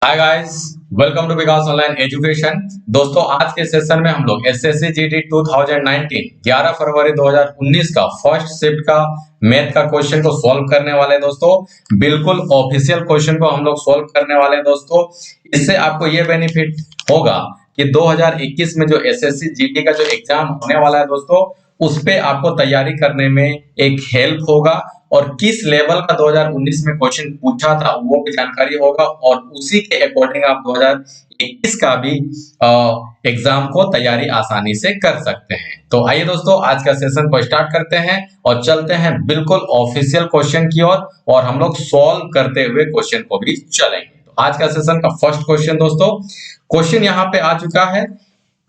Hi guys, welcome to Vikas online education. दोस्तों, आज के सेशन में हम लोग एसएससी जीडी 2019 11 फरवरी 2019 का फर्स्ट शिफ्ट का मैथ का क्वेश्चन को सॉल्व करने वाले हैं दोस्तों। बिल्कुल ऑफिशियल क्वेश्चन को हम लोग सॉल्व करने वाले हैं दोस्तों। इससे आपको ये बेनिफिट होगा कि 2021 में जो एसएससी जीडी का जो एग्जाम होने वाला है दोस्तों, उस पे आपको तैयारी करने में एक हेल्प होगा और किस लेवल का 2019 में क्वेश्चन पूछा था वो भी जानकारी होगा और उसी के अकॉर्डिंग आप 2021 का भी एग्जाम को तैयारी आसानी से कर सकते हैं। तो आइए दोस्तों, आज का सेशन को स्टार्ट करते हैं और चलते हैं बिल्कुल ऑफिशियल क्वेश्चन की ओर और हम लोग सॉल्व करते हुए क्वेश्चन को भी चलेंगे। तो आज का सेशन का फर्स्ट क्वेश्चन दोस्तों, क्वेश्चन यहाँ पे आ चुका है।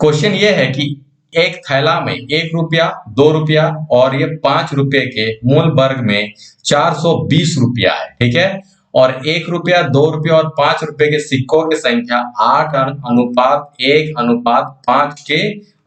क्वेश्चन ये है कि एक थैला में 1 रुपया, 2 रुपया और ये 5 रुपए के मूल वर्ग में 420 रुपया है, ठीक है। और 1 रुपया, 2 रुपया और 5 रुपए के सिक्कों की संख्या 8:1:5 के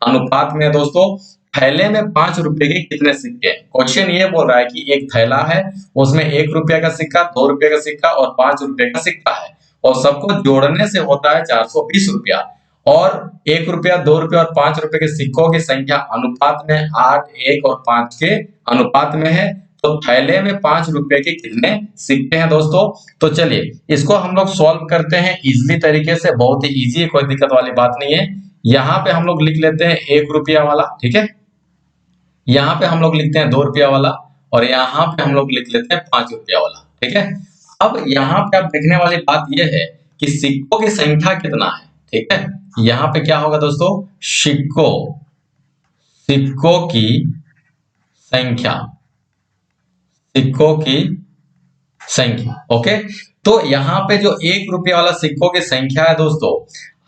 अनुपात में है दोस्तों। थैले में 5 रुपए के कितने सिक्के हैं? क्वेश्चन ये बोल रहा है कि एक थैला है, उसमें 1 रुपया का सिक्का, 2 रुपये का सिक्का और 5 रुपए का सिक्का है और सबको जोड़ने से होता है 420 रुपया। और 1 रुपया, 2 रुपये और 5 रुपए के सिक्कों की संख्या अनुपात में 8, 1 और 5 के अनुपात में है। तो थैले में 5 रुपए के कितने सिक्के हैं दोस्तों? तो चलिए इसको हम लोग सॉल्व करते हैं इजीली तरीके से। बहुत ही इजी है, कोई दिक्कत वाली बात नहीं है। यहाँ पे हम लोग लिख लेते हैं 1 रुपया वाला, ठीक है। यहाँ पे हम लोग लिखते हैं 2 रुपया वाला और यहाँ पे हम लोग लिख लेते हैं 5 रुपया वाला, ठीक है। अब यहाँ पे आप देखने वाली बात यह है कि सिक्कों की संख्या कितना है, ठीक है। यहाँ पे क्या होगा दोस्तों? सिक्कों की संख्या, सिक्कों की संख्या, ओके। तो यहाँ पे जो 1 रुपया वाला सिक्कों की संख्या है दोस्तों,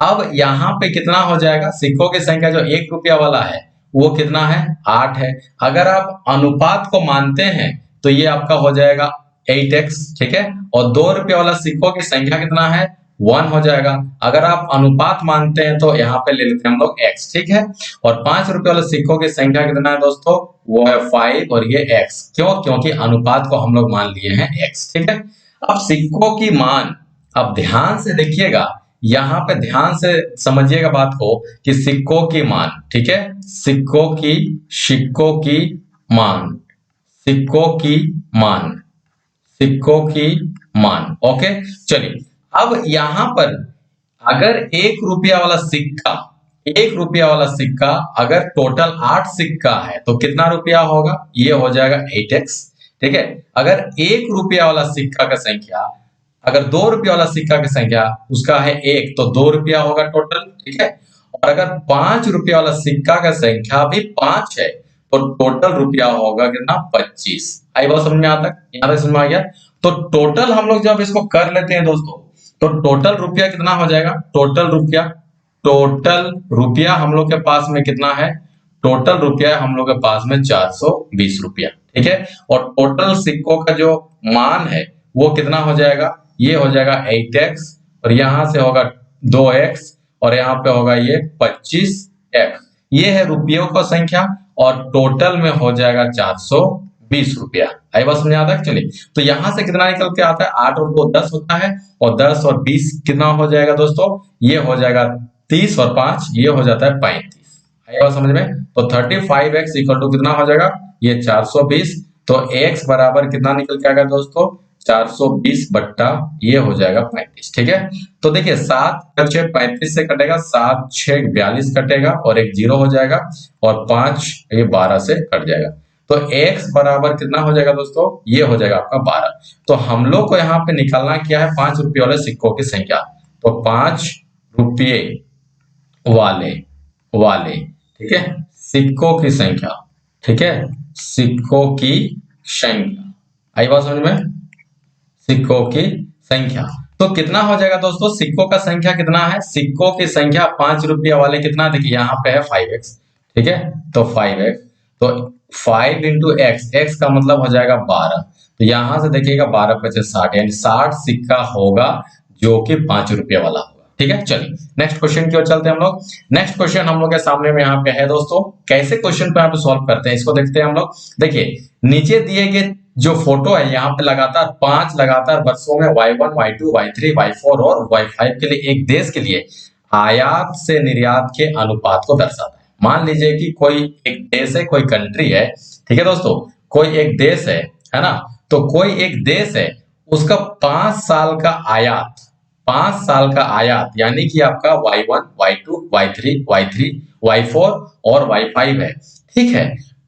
अब यहाँ पे कितना हो जाएगा? सिक्कों की संख्या जो 1 रुपया वाला है वो कितना है? 8 है। अगर आप अनुपात को मानते हैं तो ये आपका हो जाएगा 8x, ठीक है। और 2 रुपया वाला सिक्कों की संख्या कितना है? 1 हो जाएगा। अगर आप अनुपात मानते हैं तो यहाँ पे ले लेते हैं हम लोग x, ठीक है। और 5 रुपये वाले सिक्कों की संख्या कितना है दोस्तों? वो है 5 और ये x। क्यों? क्योंकि अनुपात को हम लोग मान लिए हैं x, ठीक है। अब सिक्कों की मान, अब ध्यान से देखिएगा, यहाँ पे ध्यान से समझिएगा बात को कि सिक्कों की मान, ठीक है। सिक्कों की मान, सिक्कों की मान, सिक्कों की मान, ओके। चलिए अब यहाँ पर अगर 1 रुपया वाला सिक्का, 1 रुपया वाला सिक्का अगर टोटल 8 सिक्का है तो कितना रुपया होगा? ये हो जाएगा 8x, ठीक है। अगर 1 रुपया वाला सिक्का का संख्या, अगर 2 रुपया वाला सिक्का की संख्या उसका है 1 तो 2 रुपया होगा टोटल, ठीक है। और अगर 5 रुपया वाला सिक्का का संख्या भी 5 है तो टोटल रुपया होगा कितना? 25। आई बात समझ में? यहाँ तक समझ में आ गया? तो टोटल हम लोग जब इसको कर लेते हैं दोस्तों तो टोटल रुपया कितना हो जाएगा? टोटल रुपया हम लोग के पास में कितना है? टोटल रुपया हम लोग के पास में 420 रुपया, ठीक है। और टोटल सिक्कों का जो मान है वो कितना हो जाएगा? ये हो जाएगा 8x और यहां से होगा 2x और यहाँ पे होगा ये 25x। ये है रुपयों का संख्या और टोटल में हो जाएगा 420 रुपया। आई बात समझ आता है? चलिए तो यहां से कितना निकल के आता है? 8 और 2 10 होता है और 10 और 20 कितना हो जाएगा दोस्तों? ये हो जाएगा 30 और 5 ये हो जाता है 35। आई बात समझ में? तो 35x इक्वल टू कितना हो जाएगा? ये 420। तो x बराबर कितना निकल के आएगा दोस्तों? 420 बट्टा ये हो जाएगा 35, ठीक है। तो देखिए 7 और 6 35 से कटेगा, 7 6 42 कटेगा और एक 0 हो जाएगा और 5 ये 12 से कट जाएगा। तो x बराबर कितना हो जाएगा दोस्तों? ये हो जाएगा आपका 12। तो हम लोग को यहाँ पे निकालना क्या है? 5 रुपये वाले सिक्कों की संख्या। तो 5 रुपये वाले, ठीक है, सिक्कों की संख्या, ठीक है, सिक्कों की संख्या। आई बात समझ में? सिक्कों की संख्या तो कितना हो जाएगा दोस्तों? सिक्कों का संख्या कितना है? सिक्कों की संख्या 5 रुपया वाले कितना? देखिए यहाँ पे है 5x, ठीक है। तो 5x, तो 5 इंटू x का मतलब हो जाएगा 12। तो यहां से देखिएगा 12 पचे 60 यानी 60 सिक्का होगा जो कि 5 रुपया वाला होगा, ठीक है। चलिए नेक्स्ट क्वेश्चन की ओर चलते हैं हम लोग। नेक्स्ट क्वेश्चन हम लोग के सामने में यहाँ पे है दोस्तों। कैसे क्वेश्चन पे आप सॉल्व करते हैं इसको देखते हैं हम लोग। देखिए नीचे दिए गए जो फोटो है यहाँ पे लगातार 5 लगातार वर्षों में Y1, Y2, Y3, Y4 और Y5 के लिए एक देश के लिए आयात से निर्यात के अनुपात को दर्शाता है। मान लीजिए कि कोई एक देश है, कोई कंट्री है, ठीक है दोस्तों, कोई एक देश है ना, तो कोई एक देश है, उसका 5 साल का आयात, 5 साल का आयात यानी कि आपका Y1, Y2, Y3, Y4 और Y5 है, ठीक है।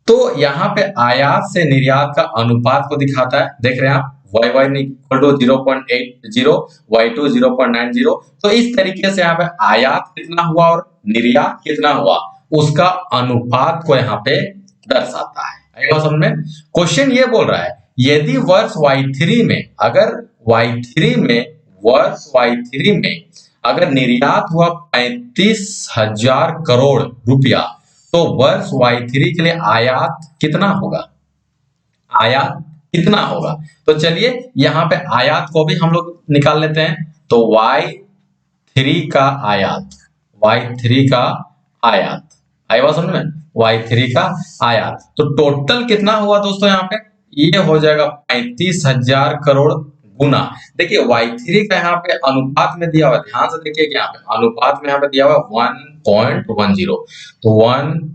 तो यहाँ पे आयात से निर्यात का अनुपात को दिखाता है, देख रहे हैं आप, Y1 इक्वल टू 0.80, Y2 0.90। तो इस तरीके से यहाँ पे आयात कितना हुआ और निर्यात कितना हुआ उसका अनुपात को यहाँ पे दर्शाता है। आएगा समझ में? क्वेश्चन ये बोल रहा है यदि वर्ष Y3 में, अगर Y3 में, वर्ष Y3 में अगर निर्यात हुआ 35,000 करोड़ रुपया, तो वर्ष Y3 के लिए आयात कितना होगा? आयात कितना होगा? तो चलिए यहाँ पे आयात को भी हम लोग निकाल लेते हैं। तो Y3 का आयात, Y3 का आयात आएगा समझ में, Y3 का आयात, तो टोटल कितना हुआ दोस्तों यहाँ पे? ये हो जाएगा 35,000 करोड़ गुना, देखिए Y3 का यहाँ पे अनुपात में दिया हुआ है, ध्यान से देखिए यहाँ पे अनुपात में यहाँ पे दिया हुआ है 1.10, तो 1.10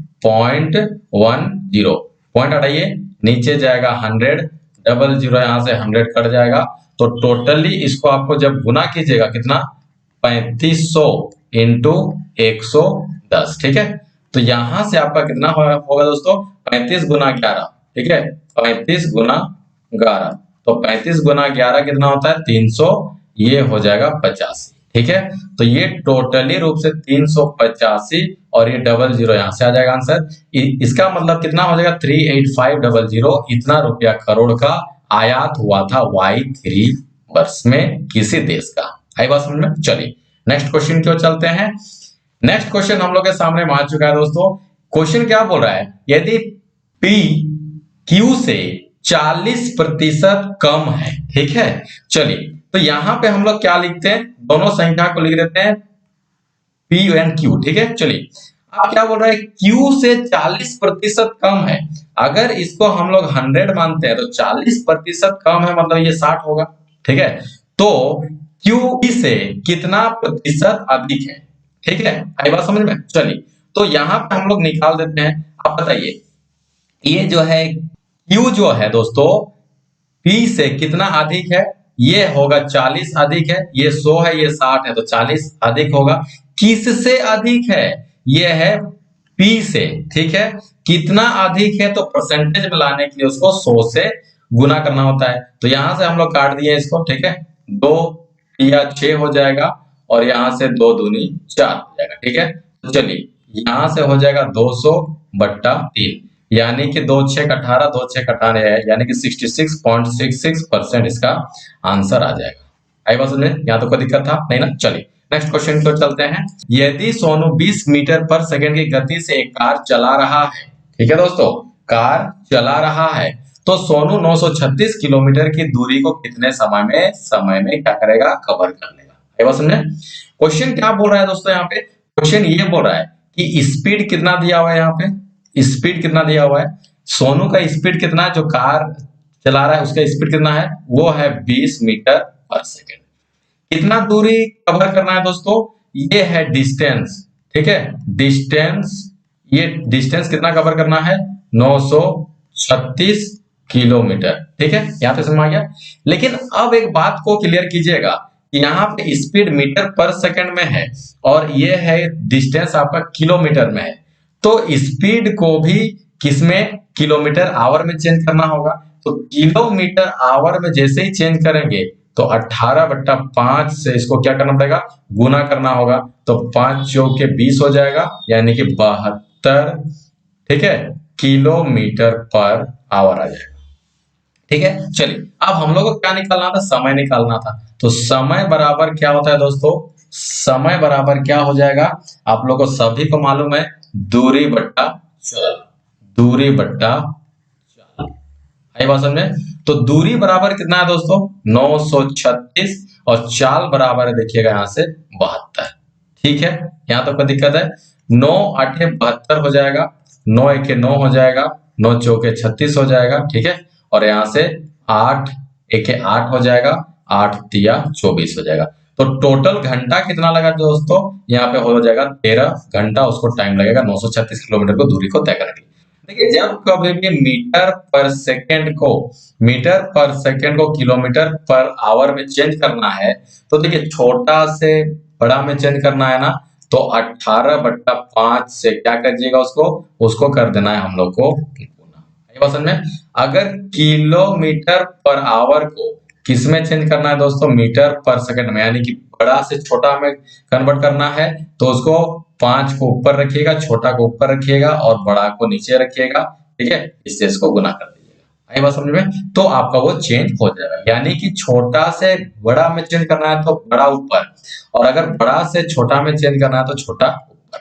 पॉइंट हटाइए, नीचे जाएगा 100, डबल जीरो यहाँ से 100 कट जाएगा, तो टोटली इसको आपको जब गुना कीजिएगा कितना, 3500 इंटू 110, ठीक है। तो यहां से आपका कितना होगा दोस्तों, 35 गुना 11, ठीक है, 35 गुना 11, तो 35 गुना 11 कितना होता है, 300, ये हो जाएगा 85, ठीक है। तो ये टोटली रूप से 385 और ये डबल जीरो यहां से आ जाएगा आंसर। इसका मतलब कितना हो जाएगा, 38500, इतना रुपया करोड़ का आयात हुआ था Y3 वर्ष में किसी देश का। आई बात समझ में? चलिए नेक्स्ट क्वेश्चन की ओर चलते हैं। नेक्स्ट क्वेश्चन हम लोग के सामने आ चुका है दोस्तों। क्वेश्चन क्या बोल रहा है, यदि P Q से 40% कम है, ठीक है। चलिए तो यहां पे हम लोग क्या लिखते हैं, दोनों संख्या को लिख देते हैं P एंड Q, ठीक है। चलिए अब क्या बोल रहा है, Q से 40% कम है, अगर इसको हम लोग 100 मानते हैं तो 40% कम है मतलब ये 60 होगा, ठीक है। तो Q से कितना प्रतिशत अधिक है, ठीक है, आई बात समझ में? चलिए तो यहां पे हम लोग निकाल देते हैं। आप बताइए ये जो है Q जो है दोस्तों P से कितना अधिक है, ये होगा 40 अधिक है, ये 100 है, ये 60 है, तो 40 अधिक होगा। किससे अधिक है, ये है P से, ठीक है। कितना अधिक है, तो परसेंटेज में लाने के लिए उसको 100 से गुना करना होता है। तो यहां से हम लोग काट दिए इसको, ठीक है, 2 या 6 हो जाएगा और यहां से 2 दूनी 4 हो जाएगा, ठीक है। तो चलिए यहां से हो जाएगा 200/3, यानी कि 2 6 18, 2 6 18 है, यानी कि 66.66% इसका आंसर आ जाएगा। आई बात समझ में? यहाँ तो कोई दिक्कत था नहीं ना? चलिए नेक्स्ट क्वेश्चन को चलते हैं। यदि सोनू 20 मीटर पर सेकंड की गति से एक कार चला रहा है, ठीक है दोस्तों, कार चला रहा है, तो सोनू 936 किलोमीटर की दूरी को कितने समय में क्या करेगा, कवर कर लेगा। आई बात समझ में? क्वेश्चन क्या बोल रहा है दोस्तों, यहाँ पे क्वेश्चन ये बोल रहा है कि स्पीड कितना दिया हुआ है, यहाँ पे स्पीड कितना दिया हुआ है, सोनू का स्पीड कितना है, जो कार चला रहा है उसका स्पीड कितना है, वो है 20 मीटर पर सेकेंड। कितना दूरी कवर करना है दोस्तों, ये है डिस्टेंस, ठीक है, डिस्टेंस, ये डिस्टेंस कितना कवर करना है, 936 किलोमीटर, ठीक है, यहां पे समझ आ गया। लेकिन अब एक बात को क्लियर कीजिएगा, यहाँ पे स्पीड मीटर पर सेकंड में है और ये है डिस्टेंस आपका किलोमीटर में है, तो स्पीड को भी किसमें, किलोमीटर आवर में चेंज करना होगा। तो किलोमीटर आवर में जैसे ही चेंज करेंगे तो 18/5 से इसको क्या करना पड़ेगा, गुना करना होगा, तो 5 चौके 20 हो जाएगा, यानी कि 72, ठीक है, किलोमीटर पर आवर आ जाएगा, ठीक है। चलिए अब हम लोग को क्या निकालना था, समय निकालना था। तो समय बराबर क्या होता है दोस्तों, समय बराबर क्या हो जाएगा, आप लोगों को सभी को मालूम है, दूरी बट्टा चाल, दूरी बट्टा चाल, आई बात समझ में? तो दूरी बराबर कितना है दोस्तों, 936 और चाल बराबर है, देखिएगा यहां से 72, ठीक है। यहां तो कोई दिक्कत है, 9 8 72 हो जाएगा, 9 1 9 हो जाएगा, 9 चौके 36 हो जाएगा, ठीक है। और यहाँ से 8 1 8 हो जाएगा, 8 तिया 24 हो जाएगा। तो टोटल घंटा कितना लगा दोस्तों, यहाँ पे हो जाएगा 13 घंटा उसको टाइम लगेगा 936 किलोमीटर को दूरी को तय करने के लिए। देखिए जब कभी भी मीटर पर सेकंड को किलोमीटर पर आवर में चेंज करना है, तो देखिए छोटा से बड़ा में चेंज करना है ना, तो 18/5 से क्या करिएगा, उसको कर देना है हम लोग को गुना। ये बात समझ में। अगर किलोमीटर पर आवर को किस में चेंज करना है दोस्तों, मीटर पर सेकंड में, यानी कि बड़ा से छोटा में कन्वर्ट करना है, तो उसको 5 को ऊपर रखिएगा, छोटा को ऊपर रखिएगा और बड़ा को नीचे रखिएगा, ठीक है, इससे इसको गुना कर दीजिएगा। आई बात समझ में। तो आपका वो चेंज हो जाएगा, यानी कि छोटा से बड़ा में चेंज करना है तो बड़ा ऊपर, और अगर बड़ा से छोटा में चेंज करना है तो छोटा ऊपर।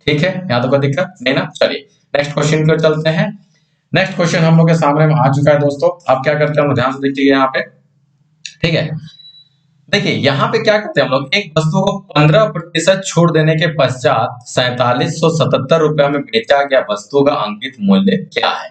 ठीक है, यहाँ तो कोई दिक्कत नहीं ना। चलिए नेक्स्ट क्वेश्चन को चलते हैं। नेक्स्ट क्वेश्चन हम लोग के सामने में आ चुका है दोस्तों। अब क्या करते हैं हम लोग, ध्यान से देखिए यहाँ पे, ठीक है। देखिए यहाँ पे क्या करते हैं हम लोग, एक वस्तु को 15% छूट देने के पश्चात 4777 रुपया में बेचा गया वस्तु का अंकित मूल्य क्या है।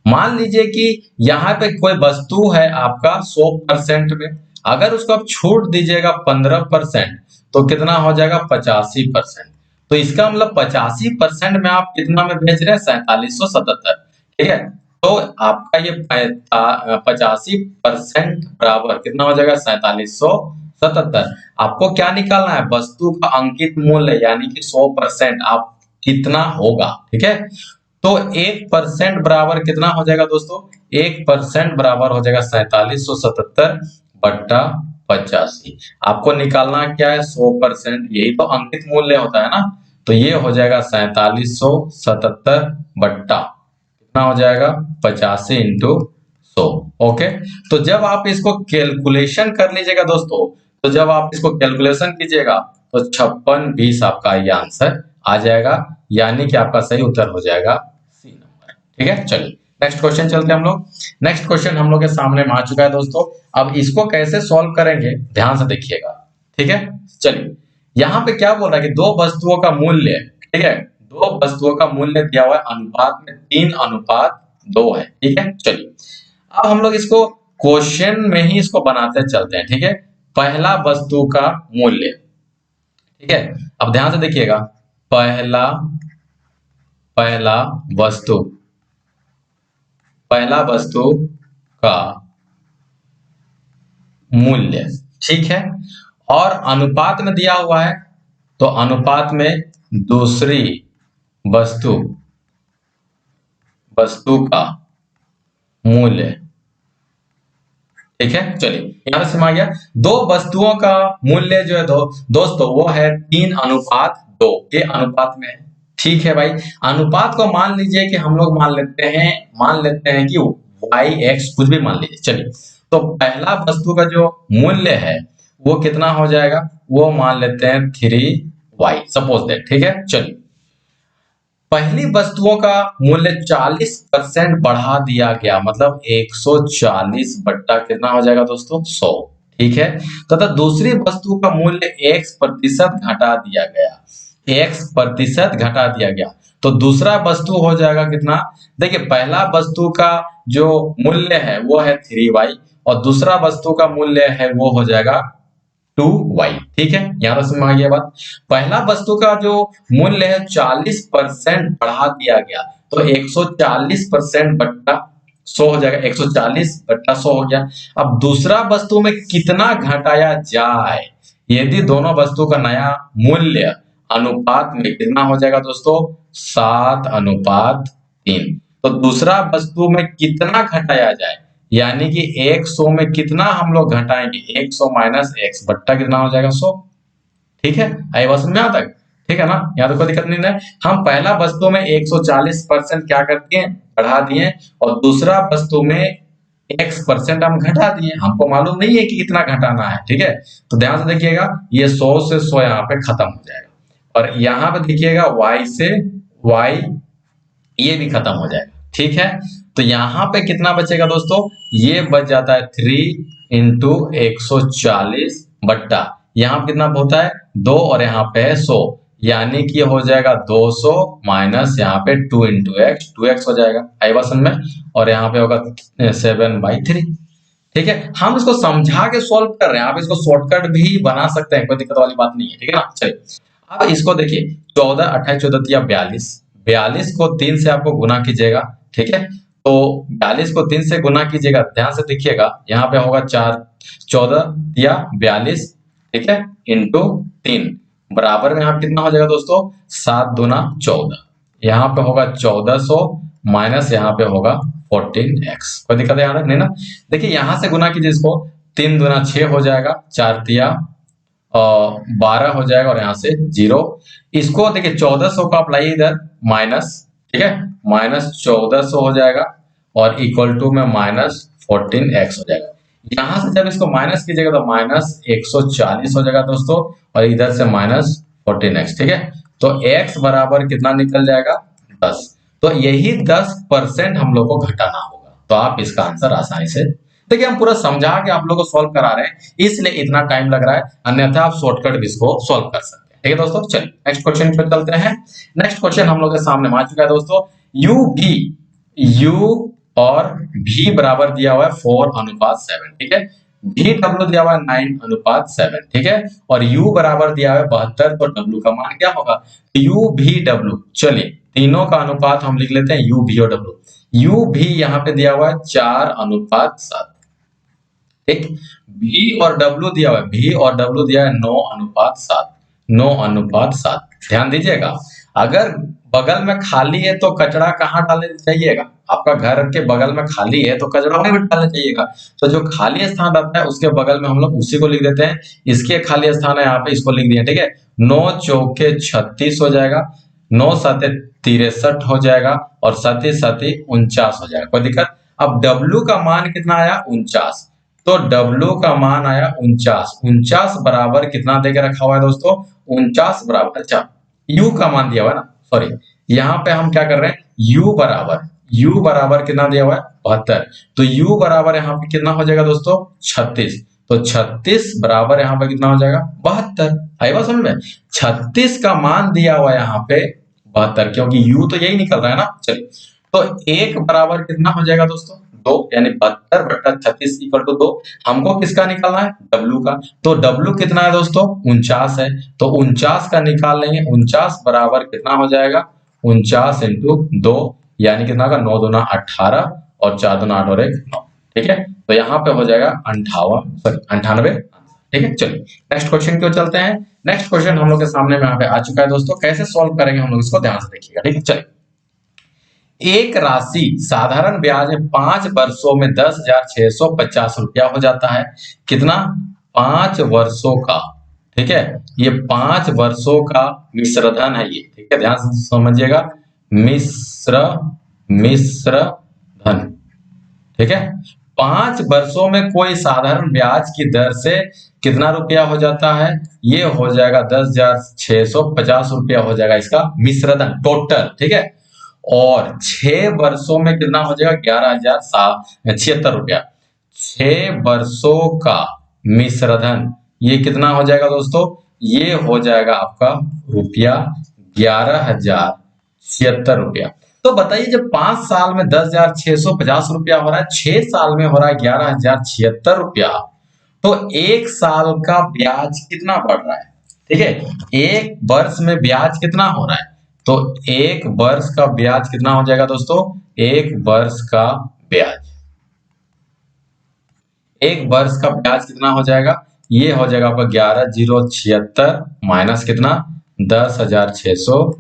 मान लीजिए कि यहाँ पे कोई वस्तु है आपका 100% में, अगर उसको आप छूट दीजिएगा 15%, तो कितना हो जाएगा 85%। तो इसका मतलब 85% में आप कितना में बेच रहे हैं, 4777। ठीक है, तो आपका ये 85% बराबर कितना हो जाएगा, 4777। आपको क्या निकालना है, वस्तु का अंकित मूल्य, यानी कि 100% आप कितना होगा। ठीक है, तो 1% बराबर कितना हो जाएगा दोस्तों, 1% बराबर हो जाएगा 4777/85। आपको निकालना क्या है, 100%, यही तो अंकित मूल्य होता है ना। तो ये हो जाएगा 4777 बट्टा कितना हो जाएगा, 85 इंटू 100। ओके, तो जब आप इसको कैलकुलेशन कर लीजिएगा दोस्तों, तो जब आप इसको कैलकुलेशन कीजिएगा तो 5620 आपका ये आंसर आ जाएगा, यानी कि आपका सही उत्तर हो जाएगा सी नंबर। ठीक है, चलिए नेक्स्ट क्वेश्चन चलते हैं हम लोग। नेक्स्ट क्वेश्चन हम लोग के सामने में आ चुका है दोस्तों। अब इसको कैसे सॉल्व करेंगे, ध्यान से देखिएगा। ठीक है, चलिए यहाँ पे क्या बोल रहा है कि दो वस्तुओं का मूल्य, ठीक है, दो वस्तुओं का मूल्य दिया हुआ है अनुपात में 3:2 है। ठीक है, चलिए अब हम लोग इसको क्वेश्चन में ही इसको बनाते चलते हैं। ठीक है, पहला वस्तु का मूल्य, ठीक है, अब ध्यान से देखिएगा, पहला वस्तु का मूल्य, ठीक है, और अनुपात में दिया हुआ है, तो अनुपात में दूसरी वस्तु का मूल्य। ठीक है, चलिए यहां से आ गया, दो वस्तुओं का मूल्य जो है दोस्तों वो है 3:2 के अनुपात में है। ठीक है भाई, अनुपात को मान लीजिए कि हम लोग मान लेते हैं कि yx कुछ भी मान लीजिए। चलिए, तो पहला वस्तु का जो मूल्य है वो कितना हो जाएगा, वो मान लेते हैं 3y सपोज दैट। ठीक है, चलिए पहली वस्तुओं का मूल्य 40% बढ़ा दिया गया, मतलब 140 बट्टा कितना हो जाएगा दोस्तों, 100। ठीक है, तथा दूसरी वस्तु का मूल्य x% घटा दिया गया, x% घटा दिया गया, तो दूसरा वस्तु हो जाएगा कितना। देखिए पहला वस्तु का जो मूल्य है वो है 3y और दूसरा वस्तु का मूल्य है वो हो जाएगा 2y। ठीक है, यहां पर समझ आ गया बात। पहला वस्तु का जो मूल्य है 40% बढ़ा दिया गया, तो 140% बट्टा 100 हो जाएगा, 140 बट्टा 100 हो गया। अब दूसरा वस्तु में कितना घटाया जाए, यदि दोनों वस्तु का नया मूल्य अनुपात में कितना हो जाएगा दोस्तों, 7:3। तो दूसरा वस्तु में कितना घटाया जाए, यानी कि 100 में कितना हम लोग घटाएंगे, 100 माइनस x बट्टा कितना हो जाएगा 100। ठीक है, आई बात समझ में यहाँ तक, ठीक है ना, यहाँ तो कोई दिक्कत नहीं है। हम पहला वस्तु में 140% क्या कर दिए, बढ़ा दिए, और दूसरा वस्तु में x% हम घटा दिए, हमको मालूम नहीं है कि कितना घटाना है। ठीक है, तो ध्यान से देखिएगा, ये 100 से 100 यहाँ पे खत्म हो जाएगा, और यहाँ पे देखिएगा y से y ये भी खत्म हो जाएगा। ठीक है, तो यहाँ पे कितना बचेगा दोस्तों, ये बच जाता है 3 × 140 बट्टा यहाँ पे कितना होता है 2 और यहाँ पे है 100, यानी कि हो जाएगा 200 माइनस यहाँ पे 2 इंटू एक्स, 2x हो जाएगा, आई बात समझ में, और यहाँ पे होगा 7/3। ठीक है, हम इसको समझा के सॉल्व कर रहे हैं, आप इसको शॉर्टकट भी बना सकते हैं, कोई दिक्कत वाली बात नहीं है। ठीक है ना, चलिए अब इसको देखिए, 14 28 14 या 42, 42 को 3 से आपको गुना कीजिएगा। ठीक है, तो 42 को 3 से गुना कीजिएगा, ध्यान से देखिएगा, यहाँ पे होगा 4 14 या 42, ठीक है, इंटू 3 बराबर में यहाँ कितना हो जाएगा दोस्तों, 7 दूना 14, यहाँ पे होगा 1400 माइनस यहाँ पे होगा 14x। कोई दिक्कत है यहाँ तक नहीं ना। देखिए यहाँ से गुना कीजिए इसको, 3 दूना 6 हो जाएगा, 4 तिया 12 हो जाएगा, और यहाँ से 0। इसको देखिए 1400 का अप्लाई इधर माइनस, ठीक है, माइनस 1400 हो जाएगा, और इक्वल टू में माइनस 14x हो जाएगा। यहां से जब इसको माइनस कीजिएगा तो माइनस 140 हो जाएगा दोस्तों, और इधर से माइनस 14x। ठीक है, तो x बराबर कितना निकल जाएगा, 10। तो यही 10% हम लोग को घटाना होगा। तो आप इसका आंसर आसानी से देखिए, हम पूरा समझा के आप लोग को सॉल्व करा रहे हैं, इसलिए इतना टाइम लग रहा है, अन्यथा आप शॉर्टकट भी इसको सॉल्व कर सकते हैं। ठीक है दोस्तों, चलिए नेक्स्ट क्वेश्चन पे चलते हैं। नेक्स्ट क्वेश्चन हम लोग के सामने आ चुका है दोस्तों, u और v बराबर दिया हुआ है 4:7। ठीक है, VW दिया हुआ है 9:7। ठीक है, और u बराबर दिया हुआ है 72, तो w का मान क्या होगा, u VW। चलिए तीनों का अनुपात हम लिख लेते हैं, u v और w। u भी यहाँ पे दिया हुआ है 4:7। ठीक, v और w दिया हुआ है, v और w दिया है 9:7, 9:7। ध्यान दीजिएगा, अगर बगल में खाली है तो कचरा कहाँ डालने चाहिएगा, आपका घर के बगल में खाली है तो कचरा वहीं पे डालना चाहिएगा। तो जो खाली स्थान रहता है उसके बगल में हम लोग उसी को लिख देते हैं, इसके खाली स्थान है यहाँ पे, इसको लिख दिया। ठीक है, 9 चौके 36 हो जाएगा, 9 साते 63 हो जाएगा, और 7 7 49 हो जाएगा। कोई दिक्कत। अब W का मान कितना आया, 49, तो W का मान आया 49। 49 बराबर कितना देके रखा हुआ है दोस्तों, 49 बराबर, अच्छा U का मान दिया हुआ है ना, सॉरी, यहाँ पे हम क्या कर रहे हैं, U बराबर कितना दिया हुआ है, 72। तो U बराबर यहाँ पे कितना हो जाएगा दोस्तों, 36। तो 36 बराबर यहाँ पे कितना हो जाएगा, 72। आई बात समझ में, 36 का मान दिया हुआ है यहाँ पे 72, क्योंकि U तो यही निकल रहा है ना। चलिए, तो 1 बराबर कितना हो जाएगा दोस्तों, 2, यानी 72/36 इक्वल टू 2। हमको किसका निकालना है, W का। तो W कितना है दोस्तों, 49 है, तो 49 का निकाल लेंगे। 49 बराबर कितना हो जाएगा, 49 इंटू 2, यानी कितना का, 9 दूना 18, और 4 दूना 8 और 1 9। ठीक है, तो यहाँ पे हो जाएगा 98। ठीक है, चलिए नेक्स्ट क्वेश्चन की ओर चलते हैं। नेक्स्ट क्वेश्चन हम लोग के सामने में यहाँ पे आ चुका है दोस्तों, कैसे सॉल्व करेंगे हम लोग इसको, ध्यान से देखिएगा। ठीक है, चलिए, एक राशि साधारण ब्याज में 5 वर्षों में 10,650 रुपया हो जाता है। कितना, 5 वर्षों का। ठीक है, ये 5 वर्षों का मिश्रधन है ये। ठीक है, ध्यान से समझिएगा, मिश्र धन। ठीक है, 5 वर्षों में कोई साधारण ब्याज की दर से कितना रुपया हो जाता है, ये हो जाएगा 10,650 रुपया हो जाएगा इसका मिश्रधन टोटल। ठीक है, और 6 वर्षों में कितना हो जाएगा, 11,076 रुपया। 6 वर्षों का मिश्रधन ये कितना हो जाएगा दोस्तों, ये हो जाएगा आपका रुपया 11,076 रुपया। तो बताइए, जब 5 साल में 10,650 रुपया हो रहा है, 6 साल में हो रहा है 11,076 रुपया, तो 1 साल का ब्याज कितना बढ़ रहा है। ठीक है, 1 वर्ष में ब्याज कितना हो रहा है, तो 1 वर्ष का ब्याज कितना हो जाएगा दोस्तों, 1 वर्ष का ब्याज, 1 वर्ष का ब्याज कितना हो जाएगा, ये हो जाएगा आपका 11,076 माइनस कितना, 10,650।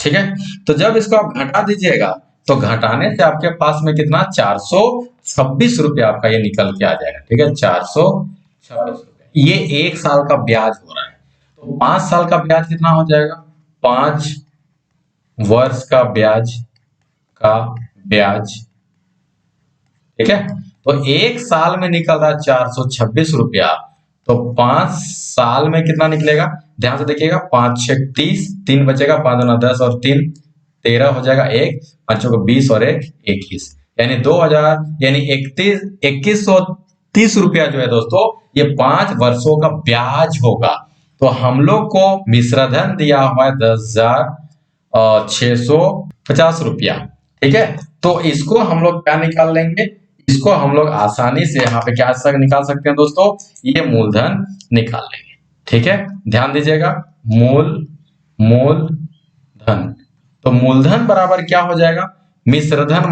ठीक है, तो जब इसको आप घटा दीजिएगा तो घटाने से आपके पास में कितना, 426 रुपया आपका ये निकल के आ जाएगा। ठीक है, 426 रुपया, ये 1 साल का ब्याज हो रहा है। तो 5 साल का ब्याज कितना हो जाएगा, 5 वर्ष का ब्याज ठीक है, तो 1 साल में निकल रहा है 426 रुपया, तो 5 साल में कितना निकलेगा, ध्यान से देखिएगा, 5 6 30, 3 बचेगा, 5 दूना 10 और 3 13 हो जाएगा, 1 5 को 20 और 1 21, यानी 2000, यानी 2130 रुपया जो है दोस्तों, ये 5 वर्षों का ब्याज होगा। तो हम लोग को मिश्रधन दिया हुआ है 10,650 रुपया। ठीक है, तो इसको हम लोग क्या निकाल लेंगे, इसको हम लोग आसानी से यहाँ पे क्या निकाल सकते हैं दोस्तों, ये मूलधन निकाल लेंगे। ठीक है, ध्यान दीजिएगा, मूलधन, तो मूलधन बराबर क्या हो जाएगा, मिश्रधन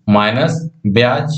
माइनस ब्याज।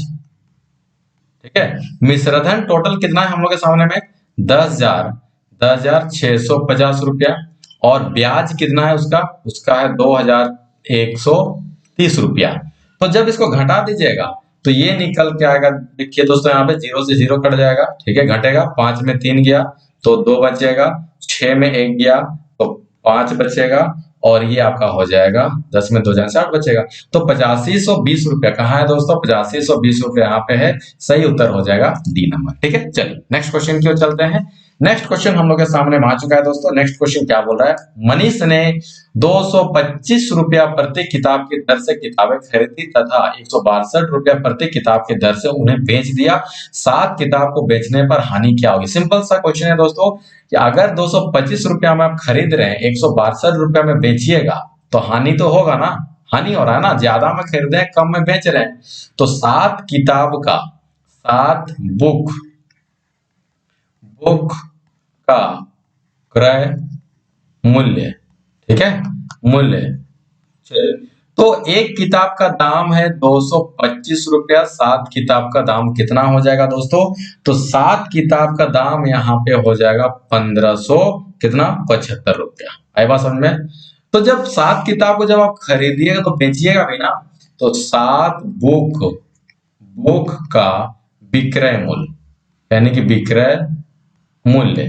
ठीक है, मिश्रधन टोटल कितना है हम लोग के सामने में, 10,650 रुपया, और ब्याज कितना है उसका है 2,130 रुपया। तो जब इसको घटा दीजिएगा तो ये निकल के आएगा, देखिए दोस्तों यहाँ पे 0 से 0 कट जाएगा। ठीक है, घटेगा, 5 में 3 गया तो 2 बचेगा, 6 में 1 गया तो 5 बचेगा, और ये आपका हो जाएगा 10 में 2 जाए 60 बचेगा। तो 8520 रुपया कहाँ है दोस्तों, 8520 रुपया यहाँ पे है, सही उत्तर हो जाएगा डी नंबर। ठीक है, चलिए नेक्स्ट क्वेश्चन की ओर चलते हैं। नेक्स्ट क्वेश्चन हम लोग के सामने आ चुका है दोस्तों। नेक्स्ट क्वेश्चन क्या बोल रहा है, मनीष ने 225 रुपया प्रति किताब की दर से किताबें खरीदी तथा 162 रुपया प्रति किताब की दर से उन्हें बेच दिया। 7 किताब को बेचने पर हानि क्या होगी। सिंपल सा क्वेश्चन है दोस्तों कि अगर 225 रुपया में आप खरीद रहे हैं, 162 रुपया में बेचिएगा तो हानि तो होगा ना, हानि हो रहा है ना, ज्यादा में खरीदे हैं कम में बेच रहे हैं। तो 7 किताब का, 7 बुक का क्रय मूल्य, ठीक है, मूल्य, तो एक किताब का दाम है 225 रुपया, 7 किताब का दाम कितना हो जाएगा दोस्तों, तो 7 किताब का दाम यहाँ पे हो जाएगा 1500 कितना 75 रुपया। आई बात समझ में। तो जब 7 किताब को जब आप खरीदिएगा तो बेचिएगा भी ना, तो 7 बुक का विक्रय मूल्य, यानी कि विक्रय मूल्य,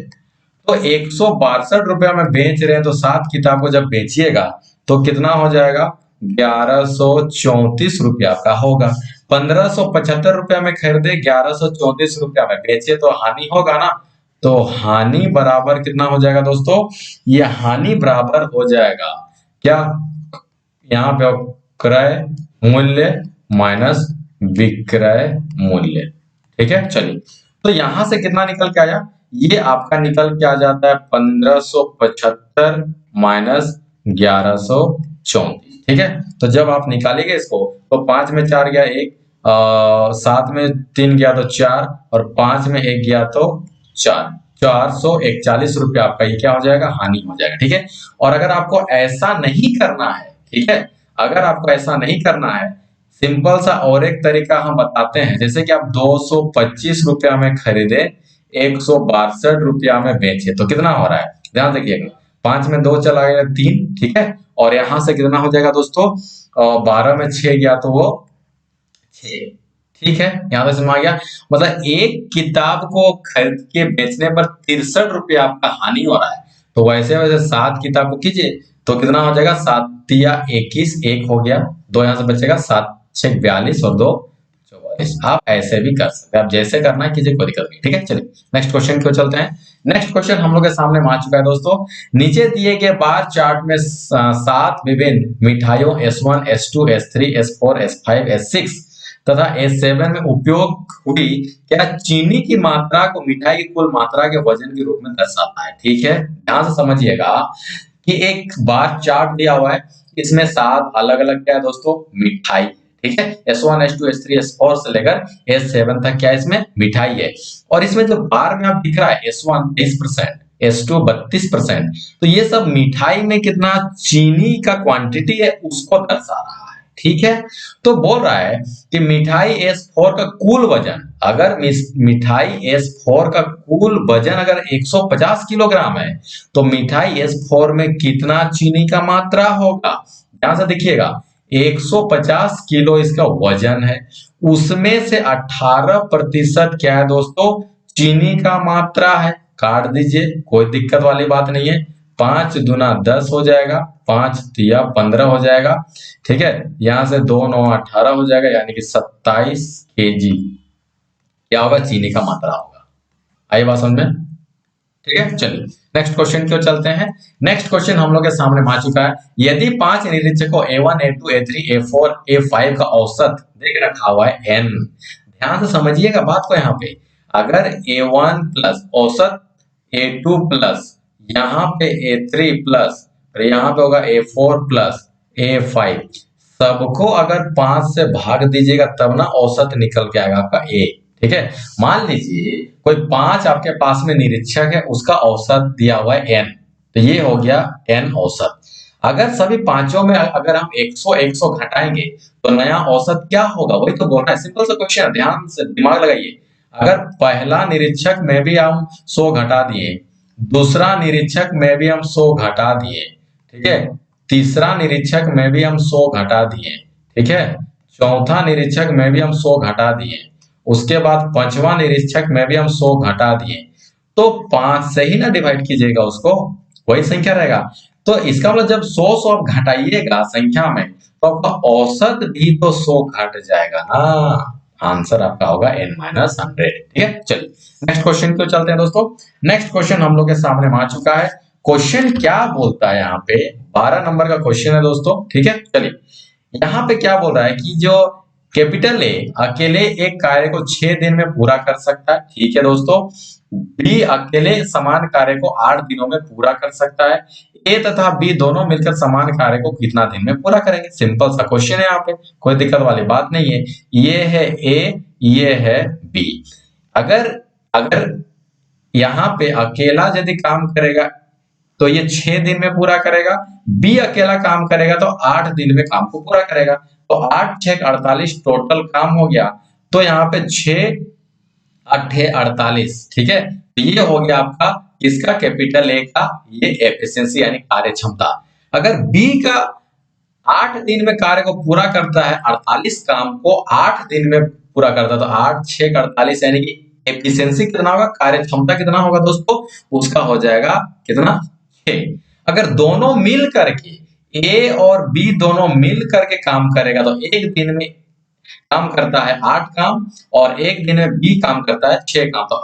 तो 162 रुपया में बेच रहे हैं, तो 7 किताब को जब बेचिएगा तो कितना हो जाएगा, 1134 रुपया का होगा। 1575 रुपया में खरीदे, 1134 रुपया में बेचे, तो हानि होगा ना। तो हानि बराबर कितना हो जाएगा दोस्तों, ये हानि बराबर हो जाएगा क्या, यहाँ पे क्रय मूल्य माइनस विक्रय मूल्य। ठीक है, चलिए, तो यहां से कितना निकल के आया, ये आपका निकल के आ जाता है 1575 माइनस 1134। ठीक है, तो जब आप निकालेंगे इसको तो 5 में 4 गया 1, 7 में 3 गया तो 4, और 5 में 1 गया तो 4, 441 रुपया आपका ये क्या हो जाएगा, हानि हो जाएगा। ठीक है, और अगर आपको ऐसा नहीं करना है, ठीक है, अगर आपको ऐसा नहीं करना है, सिंपल सा और एक तरीका हम बताते हैं। जैसे कि आप 225 रुपया में खरीदे, 162 रुपया में बेचे, तो कितना हो रहा है, ध्यान देखिएगा, 5 में 2 चला गया 3, ठीक है, और यहां से कितना हो जाएगा दोस्तों, 12 में 6 गया तो वो 6। ठीक है, यहां पे समझ आ गया, मतलब एक किताब को खरीद के बेचने पर 63 रुपया आपका हानि हो रहा है। तो वैसे वैसे 7 किताब को कीजिए तो कितना हो जाएगा, 7 या 21, 1 हो गया, 2 यहां से बचेगा, 7 6 42 और 2 44। आप ऐसे भी कर सकते हैं, आप जैसे करना है कीजिए, कोई दिक्कत नहीं। ठीक है, चलिए नेक्स्ट क्वेश्चन को चलते हैं। नेक्स्ट क्वेश्चन हम लोग के सामने आ चुका है दोस्तों। नीचे दिए गए बार चार्ट में 7 विभिन्न मिठाइयों S1, S2, S3, S4, S5, S6 तथा S7 में उपयोग हुई क्या चीनी की मात्रा को मिठाई की कुल मात्रा के वजन के रूप में दर्शाता है। ठीक है, ध्यान से समझिएगा कि एक बार चार्ट दिया हुआ है, इसमें 7 अलग अलग क्या है दोस्तों, मिठाई। ठीक है, S1, S2, S3, S4 से लेकर S7 तक क्या इसमें मिठाई है, और इसमें जो बार में आप दिख रहा है S1 20%, S2 32%, तो ये सब मिठाई में कितना चीनी का क्वांटिटी है उसको दर्शा रहा है। ठीक है, तो बोल रहा है कि मिठाई S4 का कुल वजन, अगर मिठाई S4 का कुल वजन अगर 150 किलोग्राम है, तो मिठाई S4 में कितना चीनी का मात्रा होगा। ध्यान से देखिएगा, 150 किलो इसका वजन है, उसमें से 18% क्या है दोस्तों, चीनी का मात्रा है। काट दीजिए, कोई दिक्कत वाली बात नहीं है, 5 दूना 10 हो जाएगा, 5 तिया 15 हो जाएगा। ठीक है, यहां से 2 9 18 हो जाएगा, यानी कि 27 केजी क्या होगा, चीनी का मात्रा होगा। आई बात समझ में। ठीक है, चलिए नेक्स्ट क्वेश्चन की ओर चलते हैं। नेक्स्ट क्वेश्चन हम लोग के सामने आ चुका है। यदि 5 निरीक्षकों A1, A2, A3, A4, A5 का औसत देख रखा हुआ है N, ध्यान से समझिएगा बात को यहाँ पे, अगर A1 प्लस औसत A2 प्लस यहाँ पे A3 प्लस और यहाँ पे होगा A4 प्लस A5, सबको अगर 5 से भाग दीजिएगा तब ना औसत निकल के आएगा आपका A। ठीक है, मान लीजिए कोई 5 आपके पास में निरीक्षक है, उसका औसत दिया हुआ है N, तो ये हो गया N औसत। अगर सभी पांचों में अगर हम 100 100 घटाएंगे तो नया औसत क्या होगा, वही तो बोल रहा है, सिंपल सा क्वेश्चन है, ध्यान से दिमाग लगाइए। अगर पहला निरीक्षक में भी हम 100 घटा दिए, दूसरा निरीक्षक में भी हम 100 घटा दिए, ठीक है, तीसरा निरीक्षक में भी हम 100 घटा दिए, ठीक है, चौथा निरीक्षक में भी हम 100 घटा दिए, उसके बाद पांचवा निरीक्षक में भी हम 100 घटा दिए, तो 5 से ही ना डिवाइड कीजिएगा उसको, वही संख्या रहेगा। तो इसका मतलब जब 100 आप घटाइएगा संख्या में तो आपका औसत भी तो 100 घट जाएगा ना, आंसर आपका होगा n-100। ठीक है, चलिए नेक्स्ट क्वेश्चन को चलते हैं दोस्तों। नेक्स्ट क्वेश्चन हम लोग के सामने आ चुका है। क्वेश्चन क्या बोलता है, यहाँ पे 12 नंबर का क्वेश्चन है दोस्तों। ठीक है, चलिए यहाँ पे क्या बोल रहा है कि जो कैपिटल ए अकेले एक कार्य को 6 दिन में पूरा कर सकता है। ठीक है दोस्तों, बी अकेले समान कार्य को 8 दिनों में पूरा कर सकता है। ए तथा बी दोनों मिलकर समान कार्य को कितना दिन में पूरा करेंगे। सिंपल सा क्वेश्चन है, यहाँ पे कोई दिक्कत वाली बात नहीं है। ये है ए, ये है बी। अगर अगर यहाँ पे अकेला यदि काम करेगा तो ये 6 दिन में पूरा करेगा, बी अकेला काम करेगा तो 8 दिन में काम को पूरा करेगा। तो 8 6 48 टोटल काम हो गया। तो यहाँ पे 6 8 48, ठीक है, तो ये हो गया आपका इसका कैपिटल ए का ये एफिशिएंसी यानी कार्य क्षमता। अगर बी का 8 दिन में कार्य को पूरा करता है, 48 काम को 8 दिन में पूरा करता है, तो 8 6 48 यानी कि एफिशिएंसी कितना होगा, कार्य क्षमता कितना होगा दोस्तों, उसका हो जाएगा कितना 6। अगर दोनों मिल करके ए और बी दोनों मिल करके काम करेगा तो एक दिन में काम करता है 8 काम और एक दिन में बी काम करता है 6 काम, तो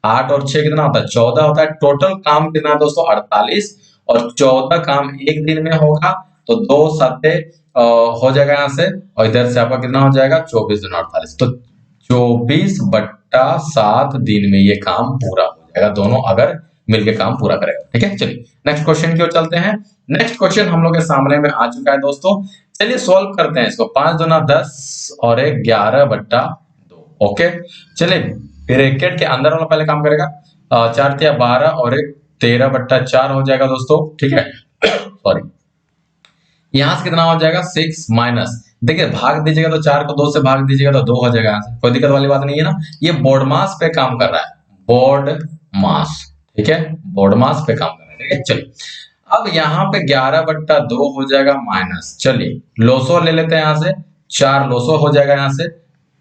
8 और 6 कितना होता है 14 होता है। टोटल काम कितना है दोस्तों 48 और 14 काम एक दिन में होगा, तो 2 7 हो जाएगा यहाँ से, और इधर से आपका कितना हो जाएगा 24 दिन 48, तो 24/7 दिन में ये काम पूरा हो जाएगा, दोनों अगर मिलके काम पूरा करेगा। ठीक है, चलिए नेक्स्ट क्वेश्चन की ओर चलते हैं। नेक्स्ट क्वेश्चन हम लोग के सामने में आ चुका है दोस्तों, चलिए सॉल्व करते हैं इसको। 5 दूना 10 और 1 11/2। ओके, चलिए ब्रैकेट के अंदर वाला पहले काम करेगा, 4 तिया 12 और 1 13/4 हो जाएगा दोस्तों। ठीक है, सॉरी, यहाँ से कितना हो जाएगा 6 माइनस, देखिए भाग दीजिएगा तो 4 को 2 से भाग दीजिएगा तो 2 हो जाएगा, यहाँ से कोई दिक्कत वाली बात नहीं है ना। ये बोर्ड मास पे काम कर रहा है, बोर्ड मास, ठीक है, बोर्ड मास पे काम कर रहा है। ठीक है, चलिए अब यहाँ पे 11/2 हो जाएगा माइनस, चलिए लोसो ले लेते हैं, यहाँ से 4 लोसो हो जाएगा, यहाँ से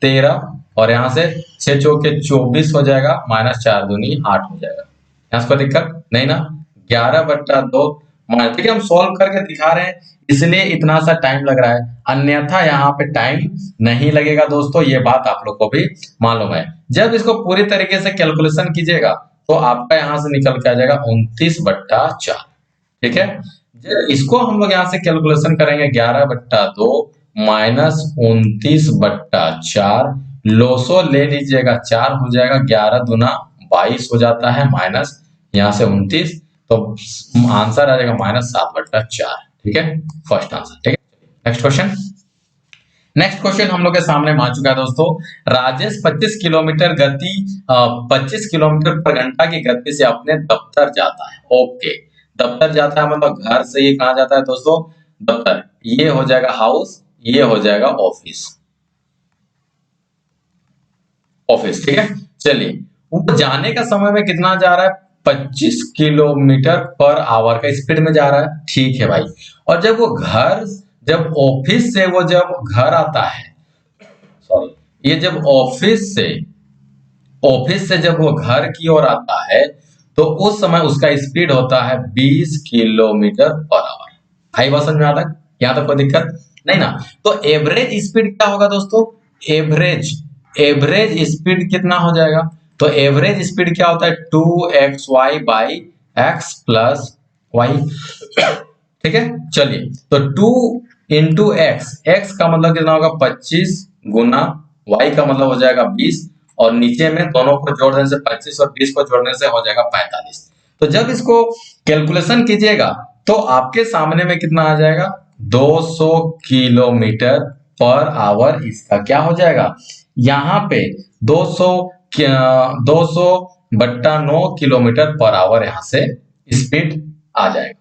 13 और यहाँ से 6 चौके 24 हो जाएगा, माइनस 4 दूनी 8 हो जाएगा। यहाँ से कोई दिक्कत नहीं ना, 11/2 माइनस, ठीक है, हम सॉल्व करके दिखा रहे हैं इसलिए इतना सा टाइम लग रहा है, अन्यथा यहाँ पे टाइम नहीं लगेगा दोस्तों, ये बात आप लोग को भी मालूम है। जब इसको पूरी तरीके से कैलकुलेशन कीजिएगा तो आपका यहाँ से निकल के आ जाएगा 29/4। ठीक है, जब इसको हम लोग यहाँ से कैलकुलेशन करेंगे 11/2 माइनस 29/4, लोसो ले लीजिएगा 4 हो जाएगा, 11 दूना 22 हो जाता है, माइनस यहाँ से 29, तो आंसर आ जाएगा -7/4। ठीक है, फर्स्ट आंसर। ठीक है, नेक्स्ट क्वेश्चन। नेक्स्ट क्वेश्चन हम लोग के सामने आ चुका है दोस्तों। राजेश 25 किलोमीटर गति 25 किलोमीटर पर घंटा की गति से अपने दफ्तर जाता है। ओके, दफ्तर जाता है मतलब घर से ये कहाँ जाता है दोस्तों, दफ्तर, ये हो जाएगा हाउस, ये हो जाएगा ऑफिस, ऑफिस। ठीक है, चलिए वो जाने का समय में कितना जा रहा है 25 किलोमीटर पर आवर का स्पीड में जा रहा है। ठीक है भाई, और जब वो घर, जब ऑफिस से वो जब घर आता है, सॉरी, ये जब ऑफिस से जब वो घर की ओर आता है तो उस समय उसका स्पीड होता है 20 किलोमीटर पर आवर। आई बात समझ में आता है, यहाँ तक कोई दिक्कत नहीं ना। तो एवरेज स्पीड क्या होगा दोस्तों, एवरेज स्पीड कितना हो जाएगा, तो एवरेज स्पीड क्या होता है 2xy/x प्लस वाई। ठीक है, चलिए तो 2 × x, x का मतलब कितना होगा 25 गुना y का मतलब हो जाएगा 20, और नीचे में दोनों को जोड़ने से 25 और 20 को जोड़ने से हो जाएगा 45। तो जब इसको कैलकुलेशन कीजिएगा तो आपके सामने में कितना आ जाएगा, 200 किलोमीटर पर आवर इसका क्या हो जाएगा, यहाँ पे 200 बट्टा 9 किलोमीटर पर आवर यहाँ से स्पीड आ जाएगा।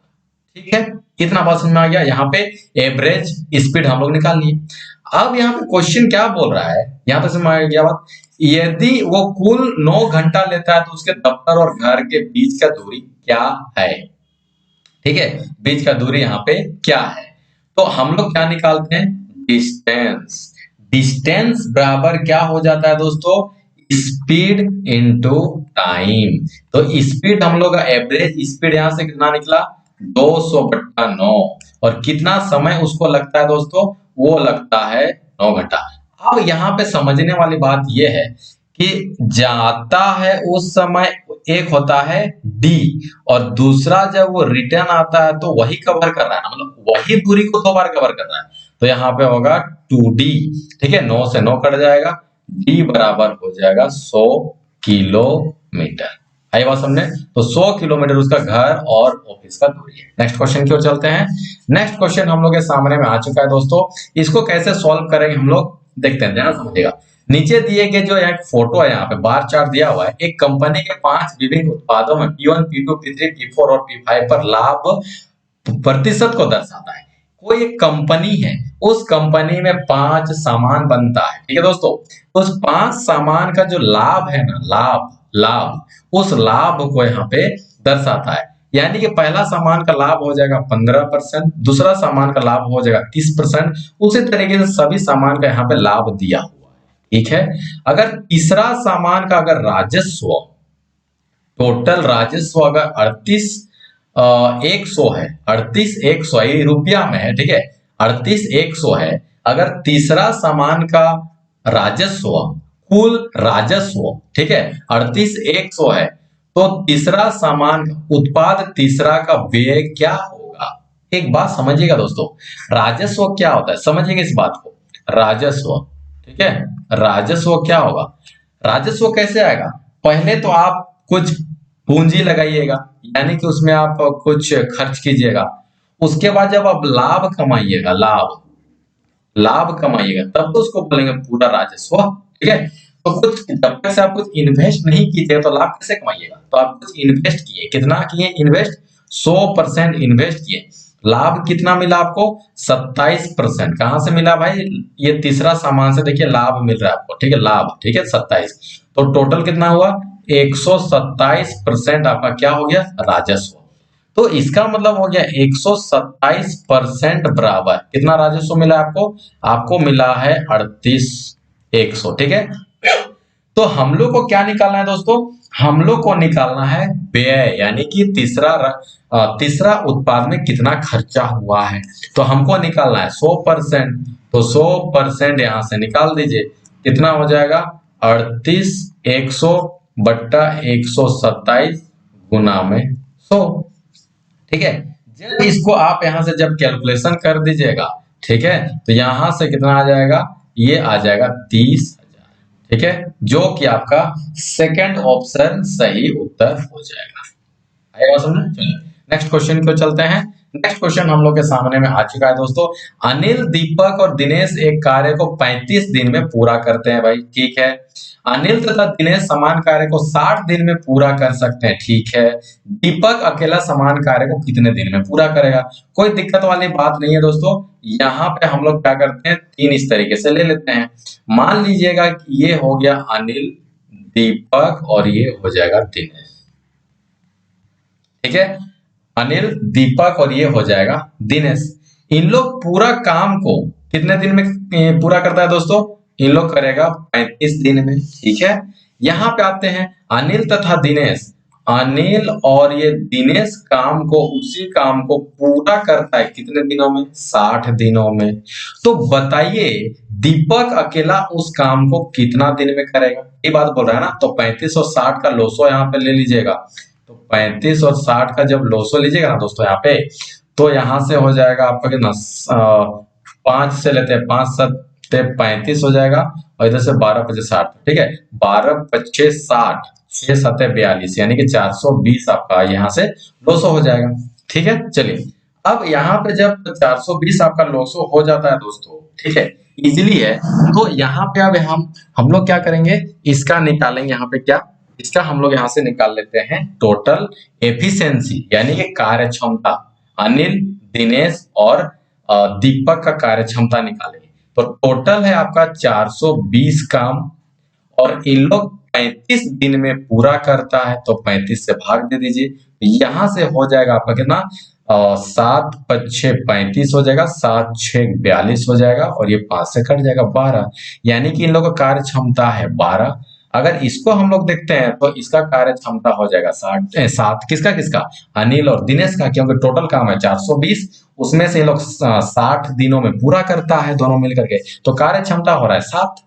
ठीक है, इतना बात समझ में आ गया। यहाँ पे एवरेज स्पीड हम लोग निकाल लिए। अब यहाँ पे क्वेश्चन क्या बोल रहा है, यहाँ पे समझ में आ गया बात, यदि वो कुल 9 घंटा लेता है तो उसके दफ्तर और घर के बीच का दूरी क्या है। ठीक है, बीच का दूरी यहाँ पे क्या है, तो हम लोग क्या निकालते हैं, डिस्टेंस। डिस्टेंस बराबर क्या हो जाता है दोस्तों, स्पीड इनटू टाइम। तो स्पीड हम लोग का एवरेज स्पीड यहां से कितना निकला, 200/9, और कितना समय उसको लगता है दोस्तों, वो लगता है 9 घंटा। अब यहाँ पे समझने वाली बात यह है कि जाता है उस समय एक होता है डी, और दूसरा जब वो रिटर्न आता है तो वही कवर कर रहा है ना, मतलब वही दूरी को 2 बार कवर कर रहा है। तो यहाँ पे होगा 2D। ठीक है, 9 से 9 कट जाएगा, डी बराबर हो जाएगा 100 किलोमीटर। आई बात समझे, तो 100 किलोमीटर उसका घर और ऑफिस का दूरी है। नेक्स्ट क्वेश्चन क्यों चलते हैं। नेक्स्ट क्वेश्चन हम लोग के सामने में आ चुका है दोस्तों, इसको कैसे सॉल्व करेंगे हम लोग देखते हैं, ध्यान समझिएगा। नीचे दिए गए जो एक फोटो है, यहाँ पे बार चार्ट दिया हुआ है, एक कंपनी के 5 विभिन्न उत्पादों में P1, P2, P3, P4 और P5 पर लाभ प्रतिशत को दर्शाता है। कोई एक कंपनी है, उस कंपनी में 5 सामान बनता है। ठीक है दोस्तों, उस 5 सामान का जो लाभ है ना, लाभ उस लाभ को यहाँ पे दर्शाता है। यानी कि पहला सामान का लाभ हो जाएगा 15%, दूसरा सामान का लाभ हो जाएगा 30%, उसी तरीके से सभी सामान का यहाँ पे लाभ दिया हुआ है। ठीक है, अगर तीसरा सामान का अगर राजस्व, टोटल राजस्व अगर 38,100 है, 38,100 ये रुपया में है। ठीक है, 38,100 है। अगर तीसरा सामान का राजस्व, कुल राजस्व, ठीक है, 38,100 है, तो तीसरा सामान उत्पाद तीसरा का व्यय क्या होगा। एक बात समझिएगा दोस्तों, राजस्व क्या होता है, समझिएगा इस बात को। राजस्व, ठीक है, राजस्व क्या होगा, राजस्व कैसे आएगा, पहले तो आप कुछ पूंजी लगाइएगा, यानी कि उसमें आप कुछ खर्च कीजिएगा, उसके बाद जब आप लाभ कमाइएगा, लाभ कमाइएगा, तब तो उसको बोलेंगे पूरा राजस्व। ठीक है, तो कुछ जब तक से आप कुछ इन्वेस्ट नहीं कीजिए तो लाभ कैसे कमाइएगा, तो आप कुछ इन्वेस्ट किए, कितना किए इन्वेस्ट, 100% इन्वेस्ट किए, लाभ कितना मिला आपको, 27%। कहां से मिला भाई, ये तीसरा सामान से देखिए लाभ मिल रहा है आपको। ठीक है, लाभ, ठीक है, 27, तो टोटल कितना हुआ, 127% आपका क्या हो गया, राजस्व। तो इसका मतलब हो गया 127% बराबर कितना राजस्व मिला आपको, आपको मिला है 38,100। ठीक है, तो हम लोग को क्या निकालना है दोस्तों, हम लोग को निकालना है व्यय, यानी कि तीसरा उत्पाद में कितना खर्चा हुआ है। तो हमको निकालना है 100%, तो 100% यहां से निकाल दीजिए, कितना हो जाएगा, 38,100 बट्टा 127 गुना में 100। ठीक है, जब इसको आप यहां से जब कैलकुलेशन कर दीजिएगा, ठीक है, तो यहां से कितना आ जाएगा, ये आ जाएगा 30,000। ठीक है, जो कि आपका सेकंड ऑप्शन सही उत्तर हो जाएगा। आएगा समझ। चलिए नेक्स्ट क्वेश्चन को चलते हैं। नेक्स्ट क्वेश्चन हम लोग के सामने में आ चुका है दोस्तों, अनिल, दीपक और दिनेश एक कार्य को 35 दिन में पूरा करते हैं। भाई ठीक है, अनिल तथा दिनेश समान कार्य को 60 दिन में पूरा कर सकते हैं। ठीक है, दीपक अकेला समान कार्य को कितने दिन में पूरा करेगा। कोई दिक्कत वाली बात नहीं है दोस्तों, यहाँ पे हम लोग क्या करते हैं, 3 इस तरीके से ले लेते हैं। मान लीजिएगा कि ये हो गया अनिल, दीपक और ये हो जाएगा दिनेश। ठीक है, अनिल, दीपक और ये हो जाएगा दिनेश। इन लोग पूरा काम को कितने दिन में पूरा करता है दोस्तों, इन लोग करेगा 35 दिन में। ठीक है, यहां पे आते हैं अनिल तथा दिनेश, अनिल और ये दिनेश उसी काम को पूरा करता है कितने दिनों में, 60 दिनों में। तो बताइए दीपक अकेला उस काम को कितना दिन में करेगा, ये बात बोल रहा है ना। तो 35 और 60 का लोसो यहाँ पे ले लीजिएगा, तो 35 और 60 का जब लोसो लीजिएगा ना दोस्तों यहाँ पे, तो यहां से हो जाएगा आपका कितना, 5 से लेते हैं, 5 7 35 हो जाएगा, और इधर से 12 पचे 60, ठीक है। 12 पचे 60, 6 सते 42, यानी कि 420 आपका यहाँ से लॉस हो जाएगा, ठीक है। चलिए अब यहाँ पे जब 420 आपका लॉस हो जाता है दोस्तों, ठीक है, इजीली है, तो यहाँ पे अब हम लोग क्या करेंगे, इसका निकालेंगे। यहाँ पे क्या, इसका हम लोग यहाँ से निकाल लेते हैं टोटल एफिशिएंसी, यानी कि कार्य क्षमता। अनिल, दिनेश और दीपक का कार्य क्षमता निकालेंगे। तो टोटल है आपका 420 काम, और इन लोग 35 दिन में पूरा करता है, तो 35 से भाग दे दीजिए। यहां से हो जाएगा आपका कितना, 7 पच्छे 35 हो जाएगा, 7 छे 42 हो जाएगा, और ये 5 से कट जाएगा 12, यानी कि इन लोगों का कार्य क्षमता है 12। अगर इसको हम लोग देखते हैं तो इसका कार्य क्षमता हो जाएगा 7, किसका किसका, अनिल और दिनेश का, क्योंकि टोटल काम है 420, उसमें से ये लोग 60 दिनों में पूरा करता है दोनों मिलकर के, तो कार्य क्षमता हो रहा है 7,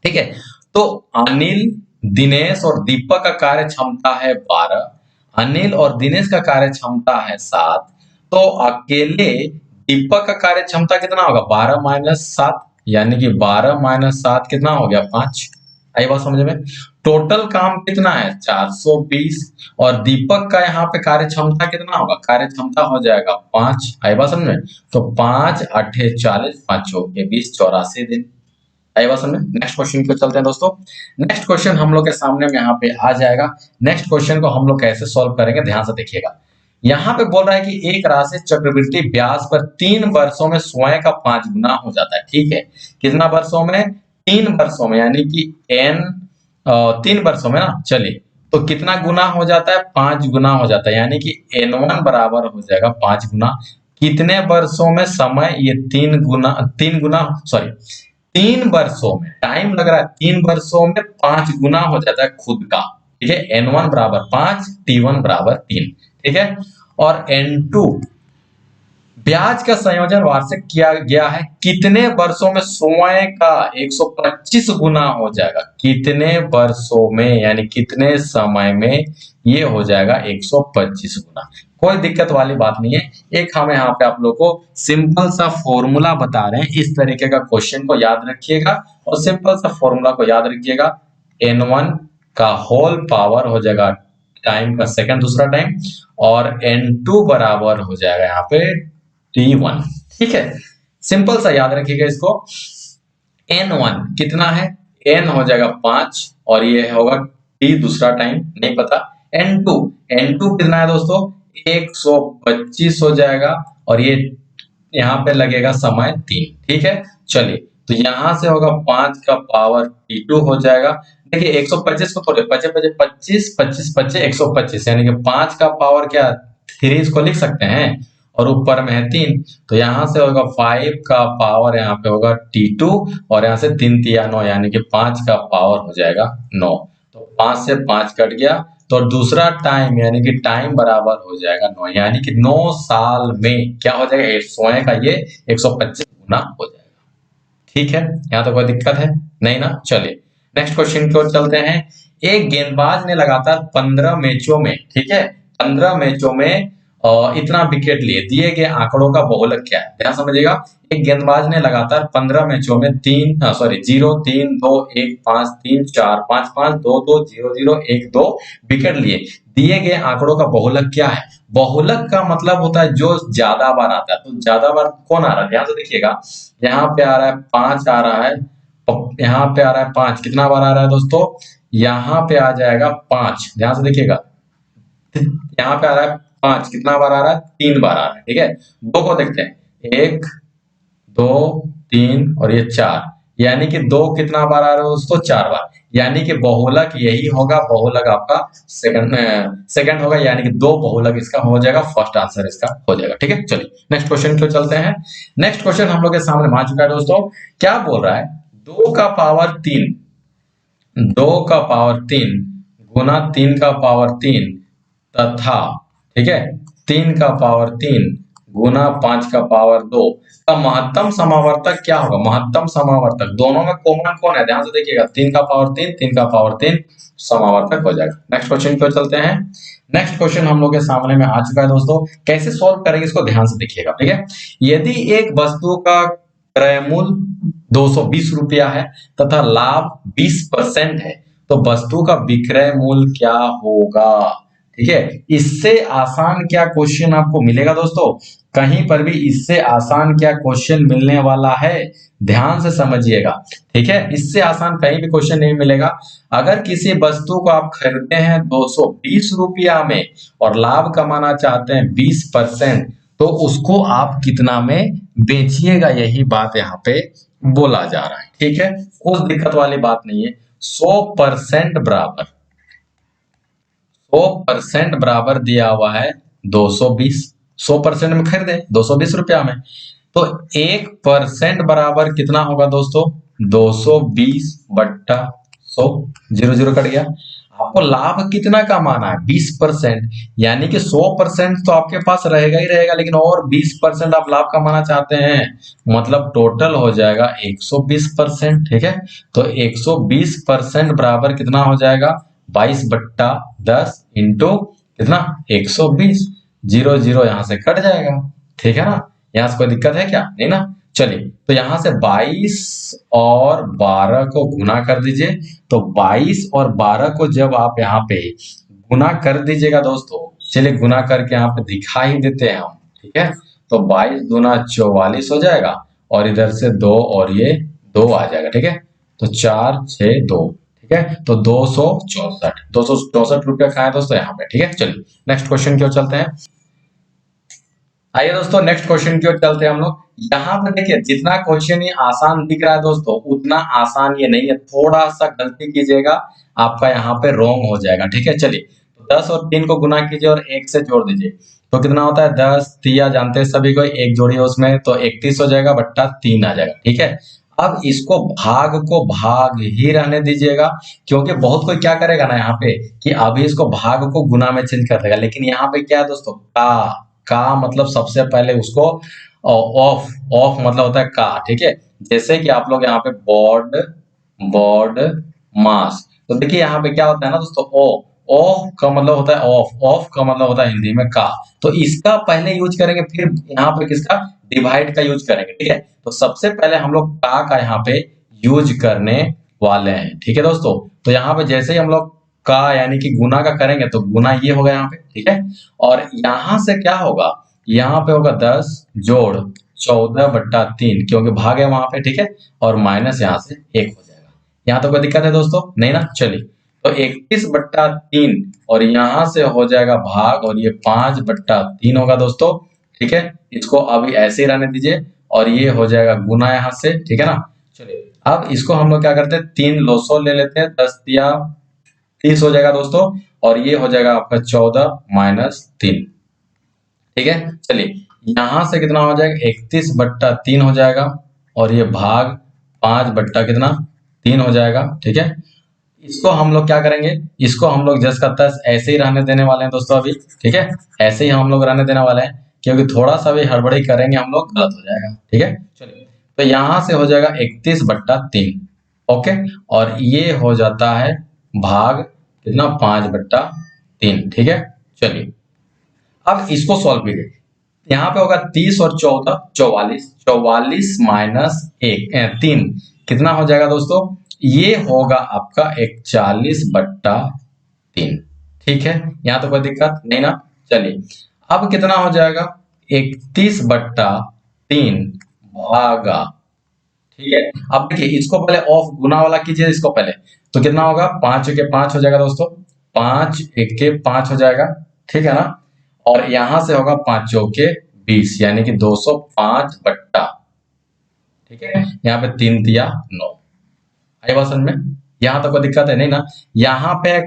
ठीक है। तो अनिल, दिनेश और दीपक का कार्य क्षमता है 12, अनिल और दिनेश का कार्य क्षमता है 7, तो अकेले दीपक का कार्य क्षमता कितना होगा, 12 माइनस 7, यानी कि 12 माइनस 7 कितना हो गया, 5। आई बात समझ में। टोटल काम कितना है 420, और दीपक का यहाँ पे कार्य क्षमता कितना होगा, कार्य क्षमता हो जाएगा 5। आई बात समझ में। तो 5 8 40, 5 चौके 20, 84 दिन। आई बात समझ में। नेक्स्ट क्वेश्चन पे चलते हैं दोस्तों। नेक्स्ट क्वेश्चन हम लोग के सामने में यहाँ पे आ जाएगा। नेक्स्ट क्वेश्चन को हम लोग कैसे सॉल्व करेंगे, ध्यान से देखिएगा। यहाँ पे बोल रहा है कि एक राशि चक्रवृद्धि ब्याज पर 3 वर्षों में स्वयं का 5 गुना हो जाता है, ठीक है। कितना वर्षों में, 3 वर्षों में, यानी कि n 3 वर्षों में ना। चलिए तो कितना गुना हो जाता है, 5 गुना हो जाता है, यानी कि n1 बराबर हो जाएगा 5 गुना। कितने वर्षों में, समय ये 3 गुना सॉरी 3 वर्षों में, टाइम लग रहा है 3 वर्षों में 5 गुना हो जाता है खुद का, ठीक है। n1 बराबर 5, t1 बराबर 3, ठीक है। और n2 ब्याज का संयोजन वार्षिक किया गया है, कितने वर्षों में स्वयं का 125 गुना हो जाएगा, कितने वर्षों में, यानी कितने समय में ये हो जाएगा 125 गुना। कोई दिक्कत वाली बात नहीं है। एक हम यहाँ पे आप लोग को सिंपल सा फॉर्मूला बता रहे हैं, इस तरीके का क्वेश्चन को याद रखिएगा, और सिंपल सा फॉर्मूला को याद रखिएगा। n1 का होल पावर हो जाएगा टाइम का सेकंड दूसरा टाइम, और n2 बराबर हो जाएगा यहाँ पे t1, ठीक है। सिंपल सा याद रखिएगा इसको। n1 कितना है, n हो जाएगा 5, और ये होगा t दूसरा टाइम नहीं पता। n2 कितना है दोस्तों, 125 हो जाएगा, और ये यहाँ पे लगेगा समय 3, ठीक है। चलिए तो यहां से होगा 5 का पावर t2 हो जाएगा। देखिए 125 को थोड़े 5 5 25 25 25 125, यानी कि 5 का पावर क्या 3 इसको लिख सकते हैं, और ऊपर में है 3, तो यहां से होगा 5 का पावर यहाँ पे होगा t2, और यहाँ से 3 तिया 9, यानी कि 5 का पावर हो जाएगा 9। तो 5 से 5 कट गया, तो दूसरा टाइम यानी कि टाइम बराबर हो जाएगा 9, यानी कि 9 साल में क्या हो जाएगा, स्वयं का ये 125 गुना हो जाएगा, ठीक है। यहाँ तो कोई दिक्कत है नहीं ना। चलिए नेक्स्ट क्वेश्चन की ओर चलते हैं। एक गेंदबाज ने लगातार 15 मैचों में, ठीक है, 15 मैचों में इतना विकेट लिए, दिए गए आंकड़ों का बहुलक क्या है, ध्यान समझिएगा। एक गेंदबाज ने लगातार 15 मैचों में 0 3 2 1 5 3 4 5 5 2 2 0 0 1 2 विकेट लिए, दिए गए आंकड़ों का बहुलक क्या है। बहुलक का मतलब होता है जो ज्यादा बार आता है, तो ज्यादा बार कौन आ रहा है, ध्यान से देखिएगा। यहाँ पे आ रहा है 5 आ रहा है, यहाँ पे आ रहा है 5, कितना बार आ रहा है दोस्तों, यहाँ पे आ जाएगा 5, ध्यान से देखिएगा। यहाँ पे आ रहा है 5, कितना बार आ रहा है, 3 बार आ रहा है, ठीक है। 2 को देखते हैं, 1 2 3 और ये 4, यानी कि 2 कितना बार आ रहा है दोस्तों, 4 बार, यानी कि बहुलक यही होगा। बहुलक आपका सेकंड होगा, यानी कि 2 बहुलक इसका हो जाएगा, फर्स्ट आंसर इसका हो जाएगा, ठीक है। चलिए नेक्स्ट क्वेश्चन को चलते हैं। नेक्स्ट क्वेश्चन हम लोग के सामने आ चुका है दोस्तों। क्या बोल रहा है, 2 का पावर 3 गुना 3 का पावर 3 तथा, ठीक है, 3 का पावर 3 गुना 5 का पावर 2 का महत्तम समावर्तक क्या होगा। महत्तम समावर्तक दोनों में कॉमन कौन है, ध्यान से देखिएगा। 3 का पावर 3 3 का पावर 3 समावर्तक हो जाएगा। नेक्स्ट क्वेश्चन पे चलते हैं। नेक्स्ट क्वेश्चन हम लोग के सामने में आ चुका है दोस्तों। कैसे सॉल्व करेंगे इसको ध्यान से देखिएगा, ठीक है। यदि एक वस्तु का क्रय मूल्य 220 रुपया है तथा लाभ 20% है, तो वस्तु का विक्रय मूल्य क्या होगा? ठीक है, इससे आसान क्या क्वेश्चन आपको मिलेगा दोस्तों? कहीं पर भी इससे आसान क्या क्वेश्चन मिलने वाला है, ध्यान से समझिएगा। ठीक है, इससे आसान कहीं भी क्वेश्चन नहीं मिलेगा। अगर किसी वस्तु को आप खरीदते हैं 220 रुपया में और लाभ कमाना चाहते हैं 20%, तो उसको आप कितना में बेचिएगा, यही बात यहाँ पे बोला जा रहा है। ठीक है, उस दिक्कत वाली बात नहीं है। 100% बराबर 100% बराबर दिया हुआ है 220। 100% में खरीदे 220 रुपया में, तो 1% बराबर कितना होगा दोस्तों? 220 बट्टा 100, 0 कट गया। आपको लाभ कितना कमाना है? 20%, यानी कि 100% तो आपके पास रहेगा ही रहेगा, लेकिन और 20% आप लाभ कमाना चाहते हैं, मतलब टोटल हो जाएगा 120%। ठीक है, तो 120% बराबर कितना हो जाएगा? 22 बट्टा 10 इंटू कितना? 120। 0 यहाँ से कट जाएगा। ठीक है ना, यहाँ से कोई दिक्कत है क्या? नहीं ना। चलिए, तो यहां से 22 और 12 को गुना कर दीजिए। तो 22 और 12 को जब आप यहाँ पे गुना कर दीजिएगा दोस्तों, चलिए गुना करके यहाँ पे दिखा ही देते हैं हम। ठीक है, तो 22 दूना 44 हो जाएगा और इधर से 2 और ये 2 आ जाएगा। ठीक है, तो 4 6 2। ठीक है, तो 264 रुपया खाए दोस्तों यहाँ पे। ठीक है, चलिए नेक्स्ट क्वेश्चन की ओर चलते हैं। आइए दोस्तों, नेक्स्ट क्वेश्चन की ओर चलते हैं हम लोग। यहाँ पे देखिए, जितना क्वेश्चन ये आसान दिख रहा है दोस्तों, उतना आसान ये नहीं है। थोड़ा सा गलती कीजिएगा, आपका यहाँ पे रॉन्ग हो जाएगा। ठीक है, चलिए, तो 10 और 3 को गुना कीजिए और 1 से जोड़ दीजिए, तो कितना होता है? 10 तिया जानते हैं सभी को, एक जोड़िए उसमें, तो 31 हो जाएगा बट्टा 3 आ जाएगा। ठीक है, अब इसको भाग को भाग ही रहने दीजिएगा, क्योंकि बहुत कोई क्या करेगा ना यहाँ पे कि अभी इसको भाग को गुना में चेंज कर देगा, लेकिन यहाँ पे क्या है दोस्तों? का मतलब सबसे पहले उसको ऑफ ऑफ मतलब होता है का। ठीक है, जैसे कि आप लोग यहाँ पे बोर्ड बोर्ड मास, तो देखिए यहाँ पे क्या होता है ना दोस्तों? ऑफ का मतलब होता है ऑफ, ऑफ का मतलब होता है हिंदी में का। तो इसका पहले यूज करेंगे, फिर यहाँ पे किसका? डिवाइड का यूज करेंगे। ठीक है, तो सबसे पहले हम लोग का यहाँ पे यूज करने वाले हैं। ठीक है दोस्तों, तो यहाँ पे जैसे ही हम लोग का यानी कि गुना का करेंगे, तो गुना ये होगा यहाँ पे। ठीक है, और यहां से क्या होगा? यहाँ पे होगा 10 जोड़ 14 बट्टा 3, क्योंकि भाग है वहां पे। ठीक है, और माइनस यहाँ से 1 हो जाएगा। यहाँ तो कोई दिक्कत है दोस्तों? नहीं ना। चलिए, तो 31 बट्टा 3 और यहाँ से हो जाएगा भाग, और ये 5 बट्टा 3 होगा दोस्तों। ठीक है, इसको अभी ऐसे ही रहने दीजिए, और ये हो जाएगा गुना यहाँ से। ठीक है ना। चलिए, अब इसको हम लोग क्या करते हैं? 3 लोसो ले लेते हैं, 10 तिया 30 हो जाएगा दोस्तों, और ये हो जाएगा आपका 14 माइनस 3। ठीक है, चलिए यहां से कितना हो जाएगा? 31 बट्टा 3 हो जाएगा, और ये भाग 5 बट्टा कितना? 3 हो जाएगा। ठीक है, इसको हम लोग क्या करेंगे? इसको हम लोग जस का तस ऐसे ही रहने देने वाले हैं दोस्तों अभी। ठीक है, ऐसे ही हम लोग रहने देने वाले हैं, क्योंकि थोड़ा सा भी हड़बड़ी करेंगे हम लोग गलत हो जाएगा। ठीक है, चलिए, तो यहां से हो जाएगा 31 बट्टा 3। ओके, और ये हो जाता है भाग कितना? 5 बट्टा 3। ठीक है, चलिए अब इसको सॉल्व कीजिए। यहाँ पे होगा 30 और 14 44, 44 माइनस 3 कितना हो जाएगा दोस्तों? ये होगा आपका 41 बट्टा 3। ठीक है, यहाँ तो कोई दिक्कत नहीं ना। चलिए, अब कितना हो जाएगा? 31 बट्टा 3 भागा। ठीक है, अब देखिए इसको पहले ऑफ गुना वाला कीजिए इसको पहले, तो कितना होगा? 5 के 5 हो जाएगा दोस्तों, 5 1 के 5 हो जाएगा। ठीक है ना, और यहां से होगा 5 चौके 20, यानी कि 205 बट्टा। ठीक है, यहाँ पे 3 दिया 9। आई बात समझ में? यहाँ तक कोई दिक्कत है नहीं ना। यहाँ पे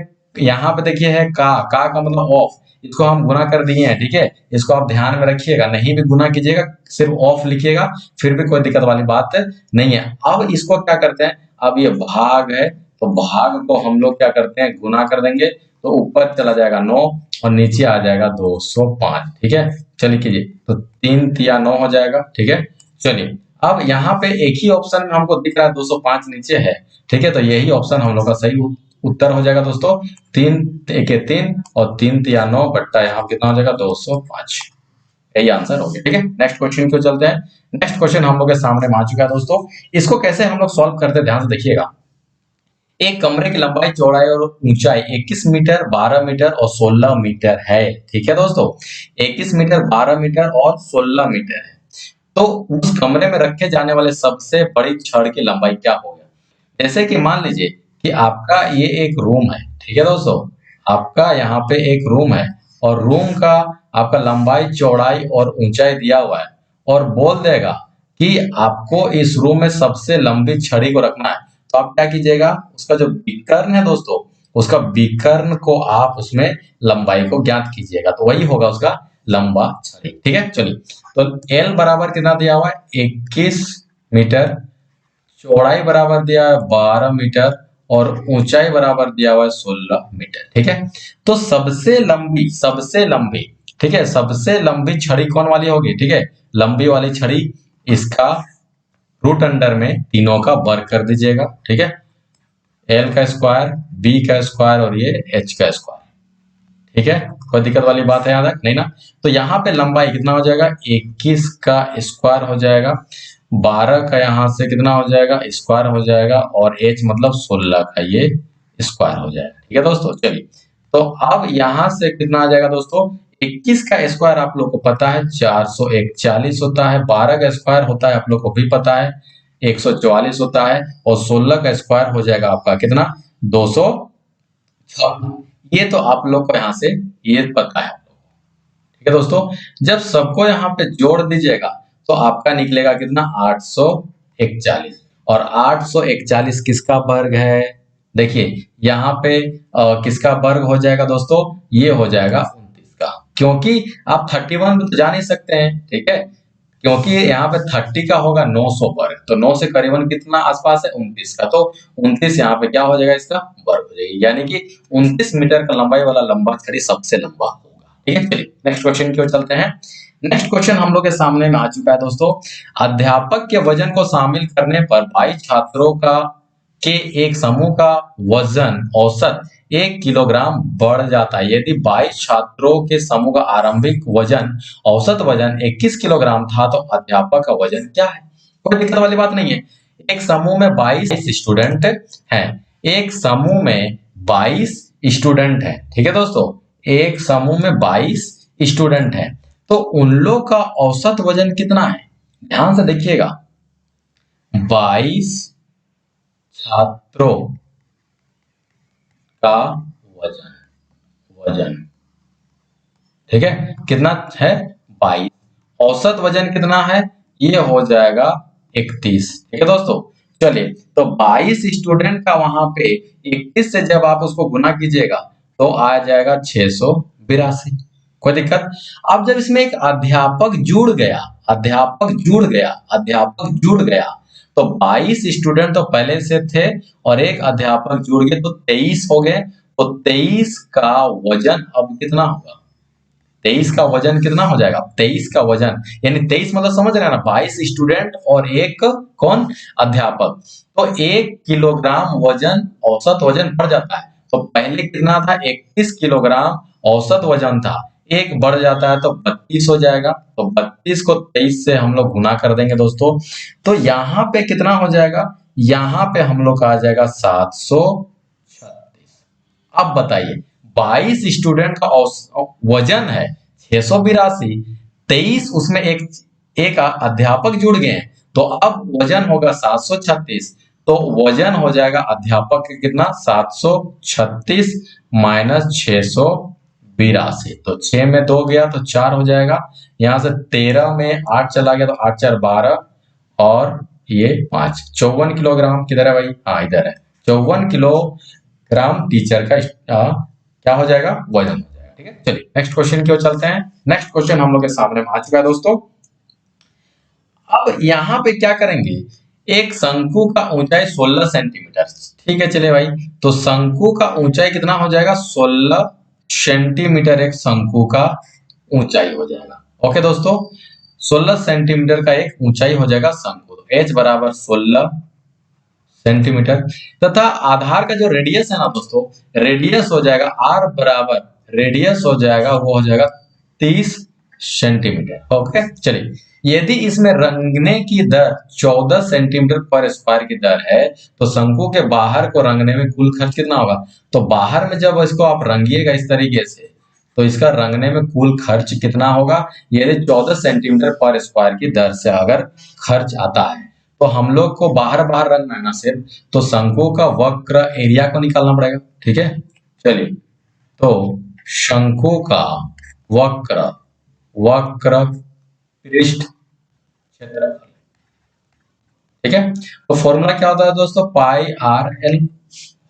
देखिए है का मतलब ऑफ, इसको हम गुना कर दिए हैं। ठीक है, इसको आप ध्यान में रखिएगा, नहीं भी गुना कीजिएगा, सिर्फ ऑफ लिखिएगा, फिर भी कोई दिक्कत वाली बात नहीं है। अब इसको क्या करते हैं? अब ये भाग है, तो भाग को हम लोग क्या करते हैं? गुना कर देंगे, तो ऊपर चला जाएगा 9 और नीचे आ जाएगा 205। ठीक है, चलिए कीजिए, तो 3 तिया 9 हो जाएगा। ठीक है, चलिए अब यहाँ पे एक ही ऑप्शन में हमको दिख रहा है 205 नीचे है। ठीक है, तो यही ऑप्शन हम लोग का सही उत्तर हो जाएगा दोस्तों। 3 1 3 और 3 तिया 9 बट्टा यहाँ कितना हो जाएगा? 205। यही आंसर हो गया। ठीक है, नेक्स्ट क्वेश्चन क्यों चलते हैं। नेक्स्ट क्वेश्चन हम लोग के सामने आ चुका है दोस्तों। इसको कैसे हम लोग सॉल्व करते हैं, ध्यान से देखिएगा। एक कमरे की लंबाई, चौड़ाई और ऊंचाई 21 मीटर, 12 मीटर और 16 मीटर है। ठीक है दोस्तों, 21 मीटर, 12 मीटर और 16 मीटर है। तो उस कमरे में रखे जाने वाले सबसे बड़ी छड़ की लंबाई क्या होगा। जैसे कि मान लीजिए कि आपका ये एक रूम है। ठीक है दोस्तों, आपका यहाँ पे एक रूम है और रूम का आपका लंबाई, चौड़ाई और ऊंचाई दिया हुआ है और बोल देगा कि आपको इस रूम में सबसे लंबी छड़ी को रखना है। तो आप क्या कीजिएगा, उसका जो विकर्ण है दोस्तों, उसका विकर्ण को आप उसमें लंबाई को ज्ञात कीजिएगा, तो वही होगा उसका लंबा छड़ी। ठीक है, चलिए। तो एल बराबर कितना दिया हुआ है, 21 मीटर, चौड़ाई बराबर दिया है 12 मीटर और ऊंचाई बराबर दिया हुआ है 16 मीटर। ठीक है, तो सबसे लंबी, ठीक है, सबसे लंबी छड़ी कौन वाली होगी। ठीक है, लंबी वाली छड़ी, इसका रूट अंडर में तीनों का वर्ग कर दीजिएगा। ठीक है, एल का स्क्वायर, बी का स्क्वायर और ये एच का स्क्वायर। ठीक है, कोई दिक्कत वाली बात है यहाँ तक नहीं ना। तो यहाँ पे लंबाई कितना हो जाएगा, 21 का स्क्वायर हो जाएगा, 12 का यहाँ से कितना हो जाएगा, स्क्वायर हो जाएगा और एच मतलब 16 का ये स्क्वायर हो जाएगा। ठीक है दोस्तों, चलिए। तो अब यहाँ से कितना आ जाएगा दोस्तों, 21 का स्क्वायर आप लोग को पता है 441 होता है, 12 का स्क्वायर होता है आप लोग को भी पता है 144 होता है और 16 का स्क्वायर हो जाएगा आपका कितना, 256। ये तो आप लोग को यहाँ से ये पता है। ठीक है दोस्तों, जब सबको यहाँ पे जोड़ दीजिएगा तो आपका निकलेगा कितना, 841। और 841 किसका वर्ग है, देखिए यहाँ पे किसका वर्ग हो जाएगा दोस्तों, ये हो जाएगा 29 का, क्योंकि आप 31 में तो जा नहीं सकते हैं। ठीक है, क्योंकि यहाँ पे 30 का होगा 900 वर्ग, तो 9 से करीबन कितना आसपास है 29 का, तो 29 यहाँ पे क्या हो जाएगा, इसका वर्ग हो जाएगी, यानी कि 29 मीटर का लंबाई वाला लंबा छड़ी सबसे लंबा होगा। ठीक है, चलिए नेक्स्ट क्वेश्चन की ओर चलते हैं। नेक्स्ट क्वेश्चन हम लोग के सामने में आ चुका है दोस्तों। अध्यापक के वजन को शामिल करने पर 22 छात्रों का के एक समूह का वजन औसत 1 किलोग्राम बढ़ जाता है। यदि 22 छात्रों के समूह का आरंभिक वजन, औसत वजन 21 किलोग्राम था, तो अध्यापक का वजन क्या है। कोई दिक्कत वाली बात नहीं है। एक समूह में 22 स्टूडेंट हैं, एक समूह में 22 स्टूडेंट हैं। ठीक है दोस्तों, एक समूह में 22 स्टूडेंट हैं, तो उन लोग का औसत वजन कितना है, ध्यान से देखिएगा। 22 छात्रों का वजन, वजन ठीक है कितना है, 22। औसत वजन कितना है, ये हो जाएगा 31। ठीक है दोस्तों, चलिए। तो 22 स्टूडेंट का वहां पे 21 से जब आप उसको गुना कीजिएगा तो आ जाएगा 682। कोई दिक्कत। अब जब इसमें एक अध्यापक जुड़ गया, अध्यापक जुड़ गया, तो 22 स्टूडेंट तो पहले से थे और एक अध्यापक जुड़ गए तो 23 हो गए। तो 23 का वजन अब कितना होगा, 23 का वजन कितना हो जाएगा, 23 का वजन यानी 23 मतलब समझ रहे हैं ना, 22 स्टूडेंट और एक कौन, अध्यापक। तो 1 किलोग्राम वजन, औसत वजन बढ़ जाता है। तो पहले कितना था, 21 किलोग्राम औसत वजन था, एक बढ़ जाता है तो 32 हो जाएगा। तो 32 को 23 से हम लोग गुना कर देंगे तो यहाँ पे कितना हो जाएगा, यहाँ पे हम लोग का आ जाएगा 736। अब बताइए, 22 स्टूडेंट का वजन है 682, 23 उसमें एक अध्यापक जुड़ गए हैं, तो अब वजन होगा 736। तो वजन हो जाएगा अध्यापक के कितना, 736 माइनस 682। तो 6 में 2 गया तो 4 हो जाएगा, यहां से 13 में 8 चला गया तो 8 4 12 और ये 5, 54 किलोग्राम किधर है भाई, हाँ इधर है, 54 किलोग्राम टीचर का क्या हो जाएगा, वजन हो जाएगा। ठीक है, चलिए नेक्स्ट क्वेश्चन की ओर चलते हैं। नेक्स्ट क्वेश्चन हम लोग के सामने आ चुका है दोस्तों। अब यहाँ पे क्या करेंगे, एक शंकु का ऊंचाई 16 सेंटीमीटर, ठीक है चलिए भाई, तो शंकु का ऊंचाई कितना हो जाएगा, 16 सेंटीमीटर एक शंकु का ऊंचाई हो जाएगा। ओके दोस्तों, 16 सेंटीमीटर का एक ऊंचाई हो जाएगा शंकु, तो h बराबर 16 सेंटीमीटर, तथा आधार का जो रेडियस है ना दोस्तों, रेडियस हो जाएगा r बराबर, रेडियस हो जाएगा वो हो जाएगा 30 सेंटीमीटर। ओके, चलिए, यदि इसमें रंगने की दर 14 सेंटीमीटर पर स्क्वायर की दर है, तो शंकु के बाहर को रंगने में कुल खर्च कितना होगा? तो बाहर में जब इसको आप रंगिएगा इस तरीके से, तो इसका रंगने में कुल खर्च कितना होगा? यदि 14 सेंटीमीटर पर स्क्वायर की दर से अगर खर्च आता है, तो हम लोग को बाहर बाहर रंगना है ना सिर्फ, तो शंकु का वक्र एरिया को निकालना पड़ेगा। ठीक है, चलिए, तो शंकु का वक्र वक्र पृष्ठ क्षेत्रफल, ठीक है, तो फॉर्मूला क्या होता है दोस्तों? पाई आर एल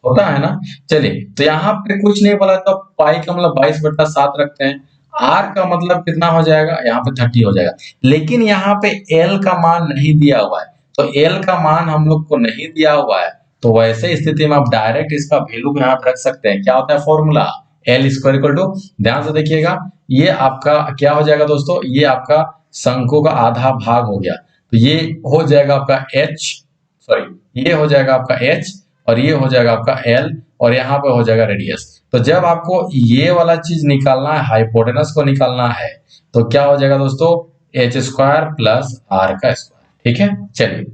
होता है ना। चलिए, तो यहाँ पे कुछ नहीं बोला, तो पाई का मतलब 22/7 रखते हैं। आर का मतलब कितना हो जाएगा? यहाँ पे 30 हो जाएगा। लेकिन यहाँ पे एल का मान नहीं दिया हुआ है, तो एल का मान हम लोग को नहीं दिया हुआ है, तो वैसे स्थिति में आप डायरेक्ट इसका वैल्यू यहाँ पे रख सकते हैं। क्या होता है formula? L square equal to, ध्यान से देखिएगा, ये आपका क्या हो जाएगा दोस्तों? ये आपका शंकु का आधा भाग हो गया, तो ये हो जाएगा आपका एच, सॉरी ये हो जाएगा आपका एच, और ये हो जाएगा आपका एल, और यहाँ पे हो जाएगा रेडियस। तो जब आपको ये वाला चीज निकालना है, हाइपोटेनस को निकालना है, तो क्या हो जाएगा दोस्तों? एच स्क्वायर प्लस आर का स्क्वायर। ठीक है, चलिए,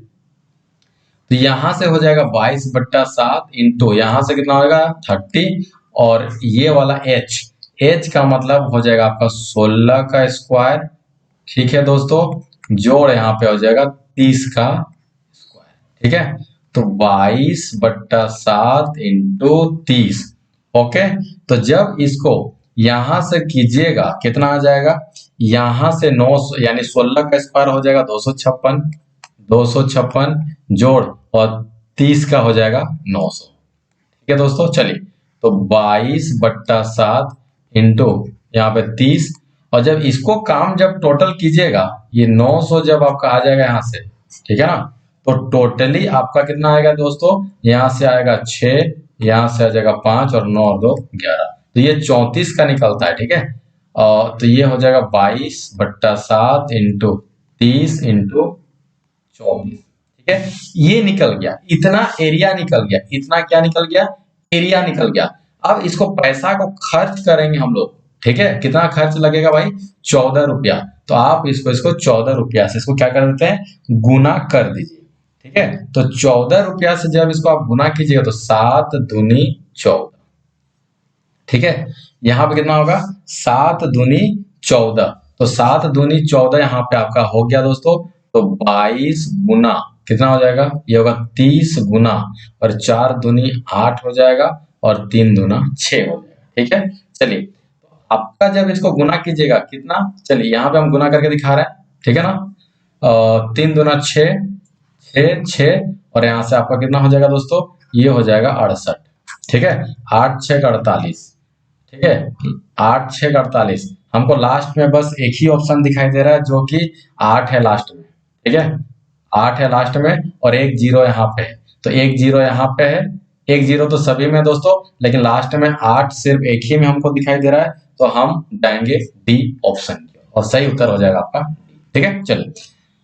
तो यहां से हो जाएगा 22/7 इंटू यहां से कितना होगा? 30, और ये वाला एच, एच का मतलब हो जाएगा आपका 16 का स्क्वायर। ठीक है दोस्तों, जोड़ यहाँ पे हो जाएगा 30 का स्क्वायर। ठीक है, तो 22/7 इंटू 30। ओके, तो जब इसको यहां से कीजिएगा कितना आ जाएगा? यहां से 9 यानी 16 का स्क्वायर हो जाएगा 256, 256 जोड़ और 30 का हो जाएगा 900। ठीक है दोस्तों, चलिए, तो 22/7 इंटू यहाँ पे 30, और जब इसको काम जब टोटल कीजिएगा, ये 900 जब आपका आ जाएगा यहाँ से, ठीक है ना, तो टोटली आपका कितना आएगा दोस्तों? यहाँ से आएगा 6, यहाँ से आ जाएगा 5, और 9 और 2 11, तो ये 34 का निकलता है। ठीक है, और तो ये हो जाएगा 22/7 इंटू 30 इंटू 24। ठीक है, ये निकल गया, इतना एरिया निकल गया। इतना क्या निकल गया? एरिया निकल गया। अब इसको पैसा को खर्च करेंगे हम लोग। ठीक है, कितना खर्च लगेगा भाई? 14 रुपया। तो आप इसको 14 रुपया से इसको क्या कर देते हैं? गुना कर दीजिए। ठीक है, तो 14 रुपया से जब इसको आप गुना कीजिएगा, तो 7 दूनी 14। ठीक है, यहाँ पे कितना होगा? 7 दूनी 14, तो 7 दूनी 14 यहाँ पे आपका हो गया दोस्तों। तो 22 गुना कितना हो जाएगा? ये होगा 30 गुना, और 4 दूनी 8 हो जाएगा, और 3 दूना 6 हो जाएगा। ठीक है, चलिए, आपका जब इसको गुना कीजिएगा कितना, चलिए यहाँ पे हम गुना करके दिखा रहे हैं। ठीक है ना, 3 दूना 6, 6 6, और यहाँ से आपका कितना हो जाएगा दोस्तों? ये हो जाएगा 68। ठीक है, 8 6 का 48। ठीक है, 8 6 का 48। हमको लास्ट में बस एक ही ऑप्शन दिखाई दे रहा है, जो कि 8 है लास्ट में। ठीक है, 8 है लास्ट में, और एक जीरो यहाँ पे है, तो एक जीरो यहाँ पे है। एक जीरो तो सभी में दोस्तों, लेकिन लास्ट में 8 सिर्फ एक ही में हमको दिखाई दे रहा है, तो हम जाएंगे डी ऑप्शन की, और सही उत्तर हो जाएगा आपका। ठीक है, चलिए,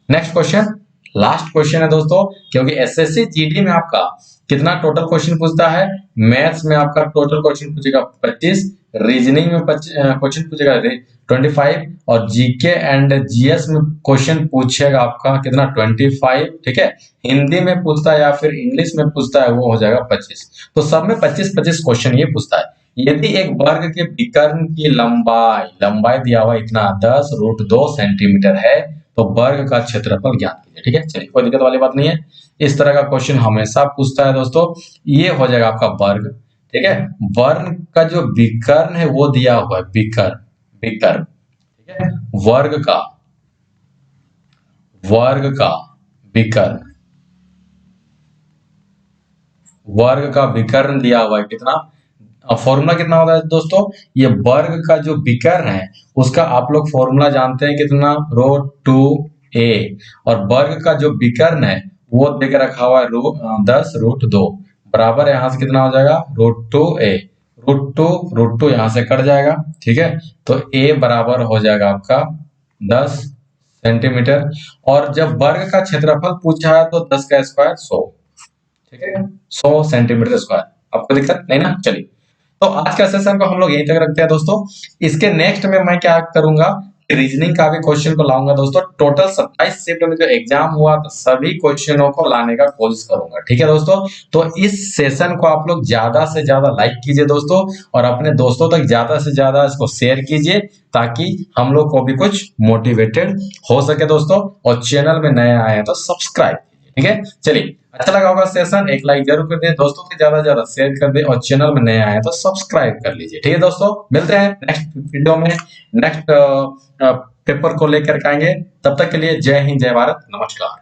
नेक्स्ट क्वेश्चन, लास्ट क्वेश्चन है दोस्तों, क्योंकि एसएससी जीडी में आपका कितना टोटल क्वेश्चन पूछता है? मैथ्स में आपका टोटल क्वेश्चन पूछेगा 25, रीजनिंग में क्वेश्चन पूछेगा 25, और जीके एंड जीएस में क्वेश्चन पूछेगा आपका कितना? 25। ठीक है, हिंदी में पूछता है या फिर इंग्लिश में पूछता है, वो हो जाएगा 25। तो सब में 25-25 क्वेश्चन ये पूछता है। यदि एक वर्ग के विकर्ण की लंबाई दिया हुआ इतना 10√2 सेंटीमीटर है, तो वर्ग का क्षेत्रफल ज्ञात कीजिए। ठीक है, चलिए, कोई दिक्कत वाली बात नहीं है। इस तरह का क्वेश्चन हमेशा पूछता है दोस्तों। ये हो जाएगा आपका वर्ग। ठीक है, वर्ण का जो विकर्ण है वो दिया हुआ है, विकर्ण, विकर्ण। ठीक है, वर्ग का विकर्ण, वर्ग का विकर्ण दिया हुआ है कितना? फॉर्मूला कितना होता है दोस्तों? ये वर्ग का जो विकर्ण है उसका आप लोग फॉर्मूला जानते हैं कितना? √2a, और वर्ग का जो विकर्ण है वो देकर रखा हुआ है 10√2, बराबर यहाँ से कितना हो जाएगा? √2a, √2 यहाँ से कट जाएगा। ठीक है, तो a बराबर हो जाएगा आपका 10 सेंटीमीटर, और जब वर्ग का क्षेत्रफल पूछा है तो 10 का स्क्वायर 100। ठीक है, 100 सेंटीमीटर स्क्वायर। आपको दिक्कत नहीं ना? चलिए, तो आज का सेशन को हम लोग यहीं तक रखते हैं दोस्तों। इसके नेक्स्ट में मैं क्या करूंगा, रीजनिंग का भी क्वेश्चन को लाऊंगा दोस्तों। टोटल 27 शिफ्ट में जो एग्जाम हुआ तो सभी क्वेश्चनों को लाने का कोशिश करूंगा, ठीक है दोस्तों। तो इस सेशन को आप लोग ज्यादा से ज्यादा लाइक कीजिए दोस्तों, और अपने दोस्तों तक ज्यादा से ज्यादा इसको शेयर कीजिए, ताकि हम लोग को भी कुछ मोटिवेटेड हो सके दोस्तों। और चैनल में नए आए हैं तो सब्सक्राइब कीजिए, ठीक है। चलिए, अच्छा लगा होगा सेशन, एक लाइक जरूर कर दे, दोस्तों से ज्यादा से ज्यादा शेयर कर दे, और चैनल में नए आए हैं तो सब्सक्राइब कर लीजिए, ठीक है दोस्तों। मिलते हैं नेक्स्ट वीडियो में, नेक्स्ट पेपर को लेकर के आएंगे। तब तक के लिए जय हिंद, जय भारत, नमस्कार।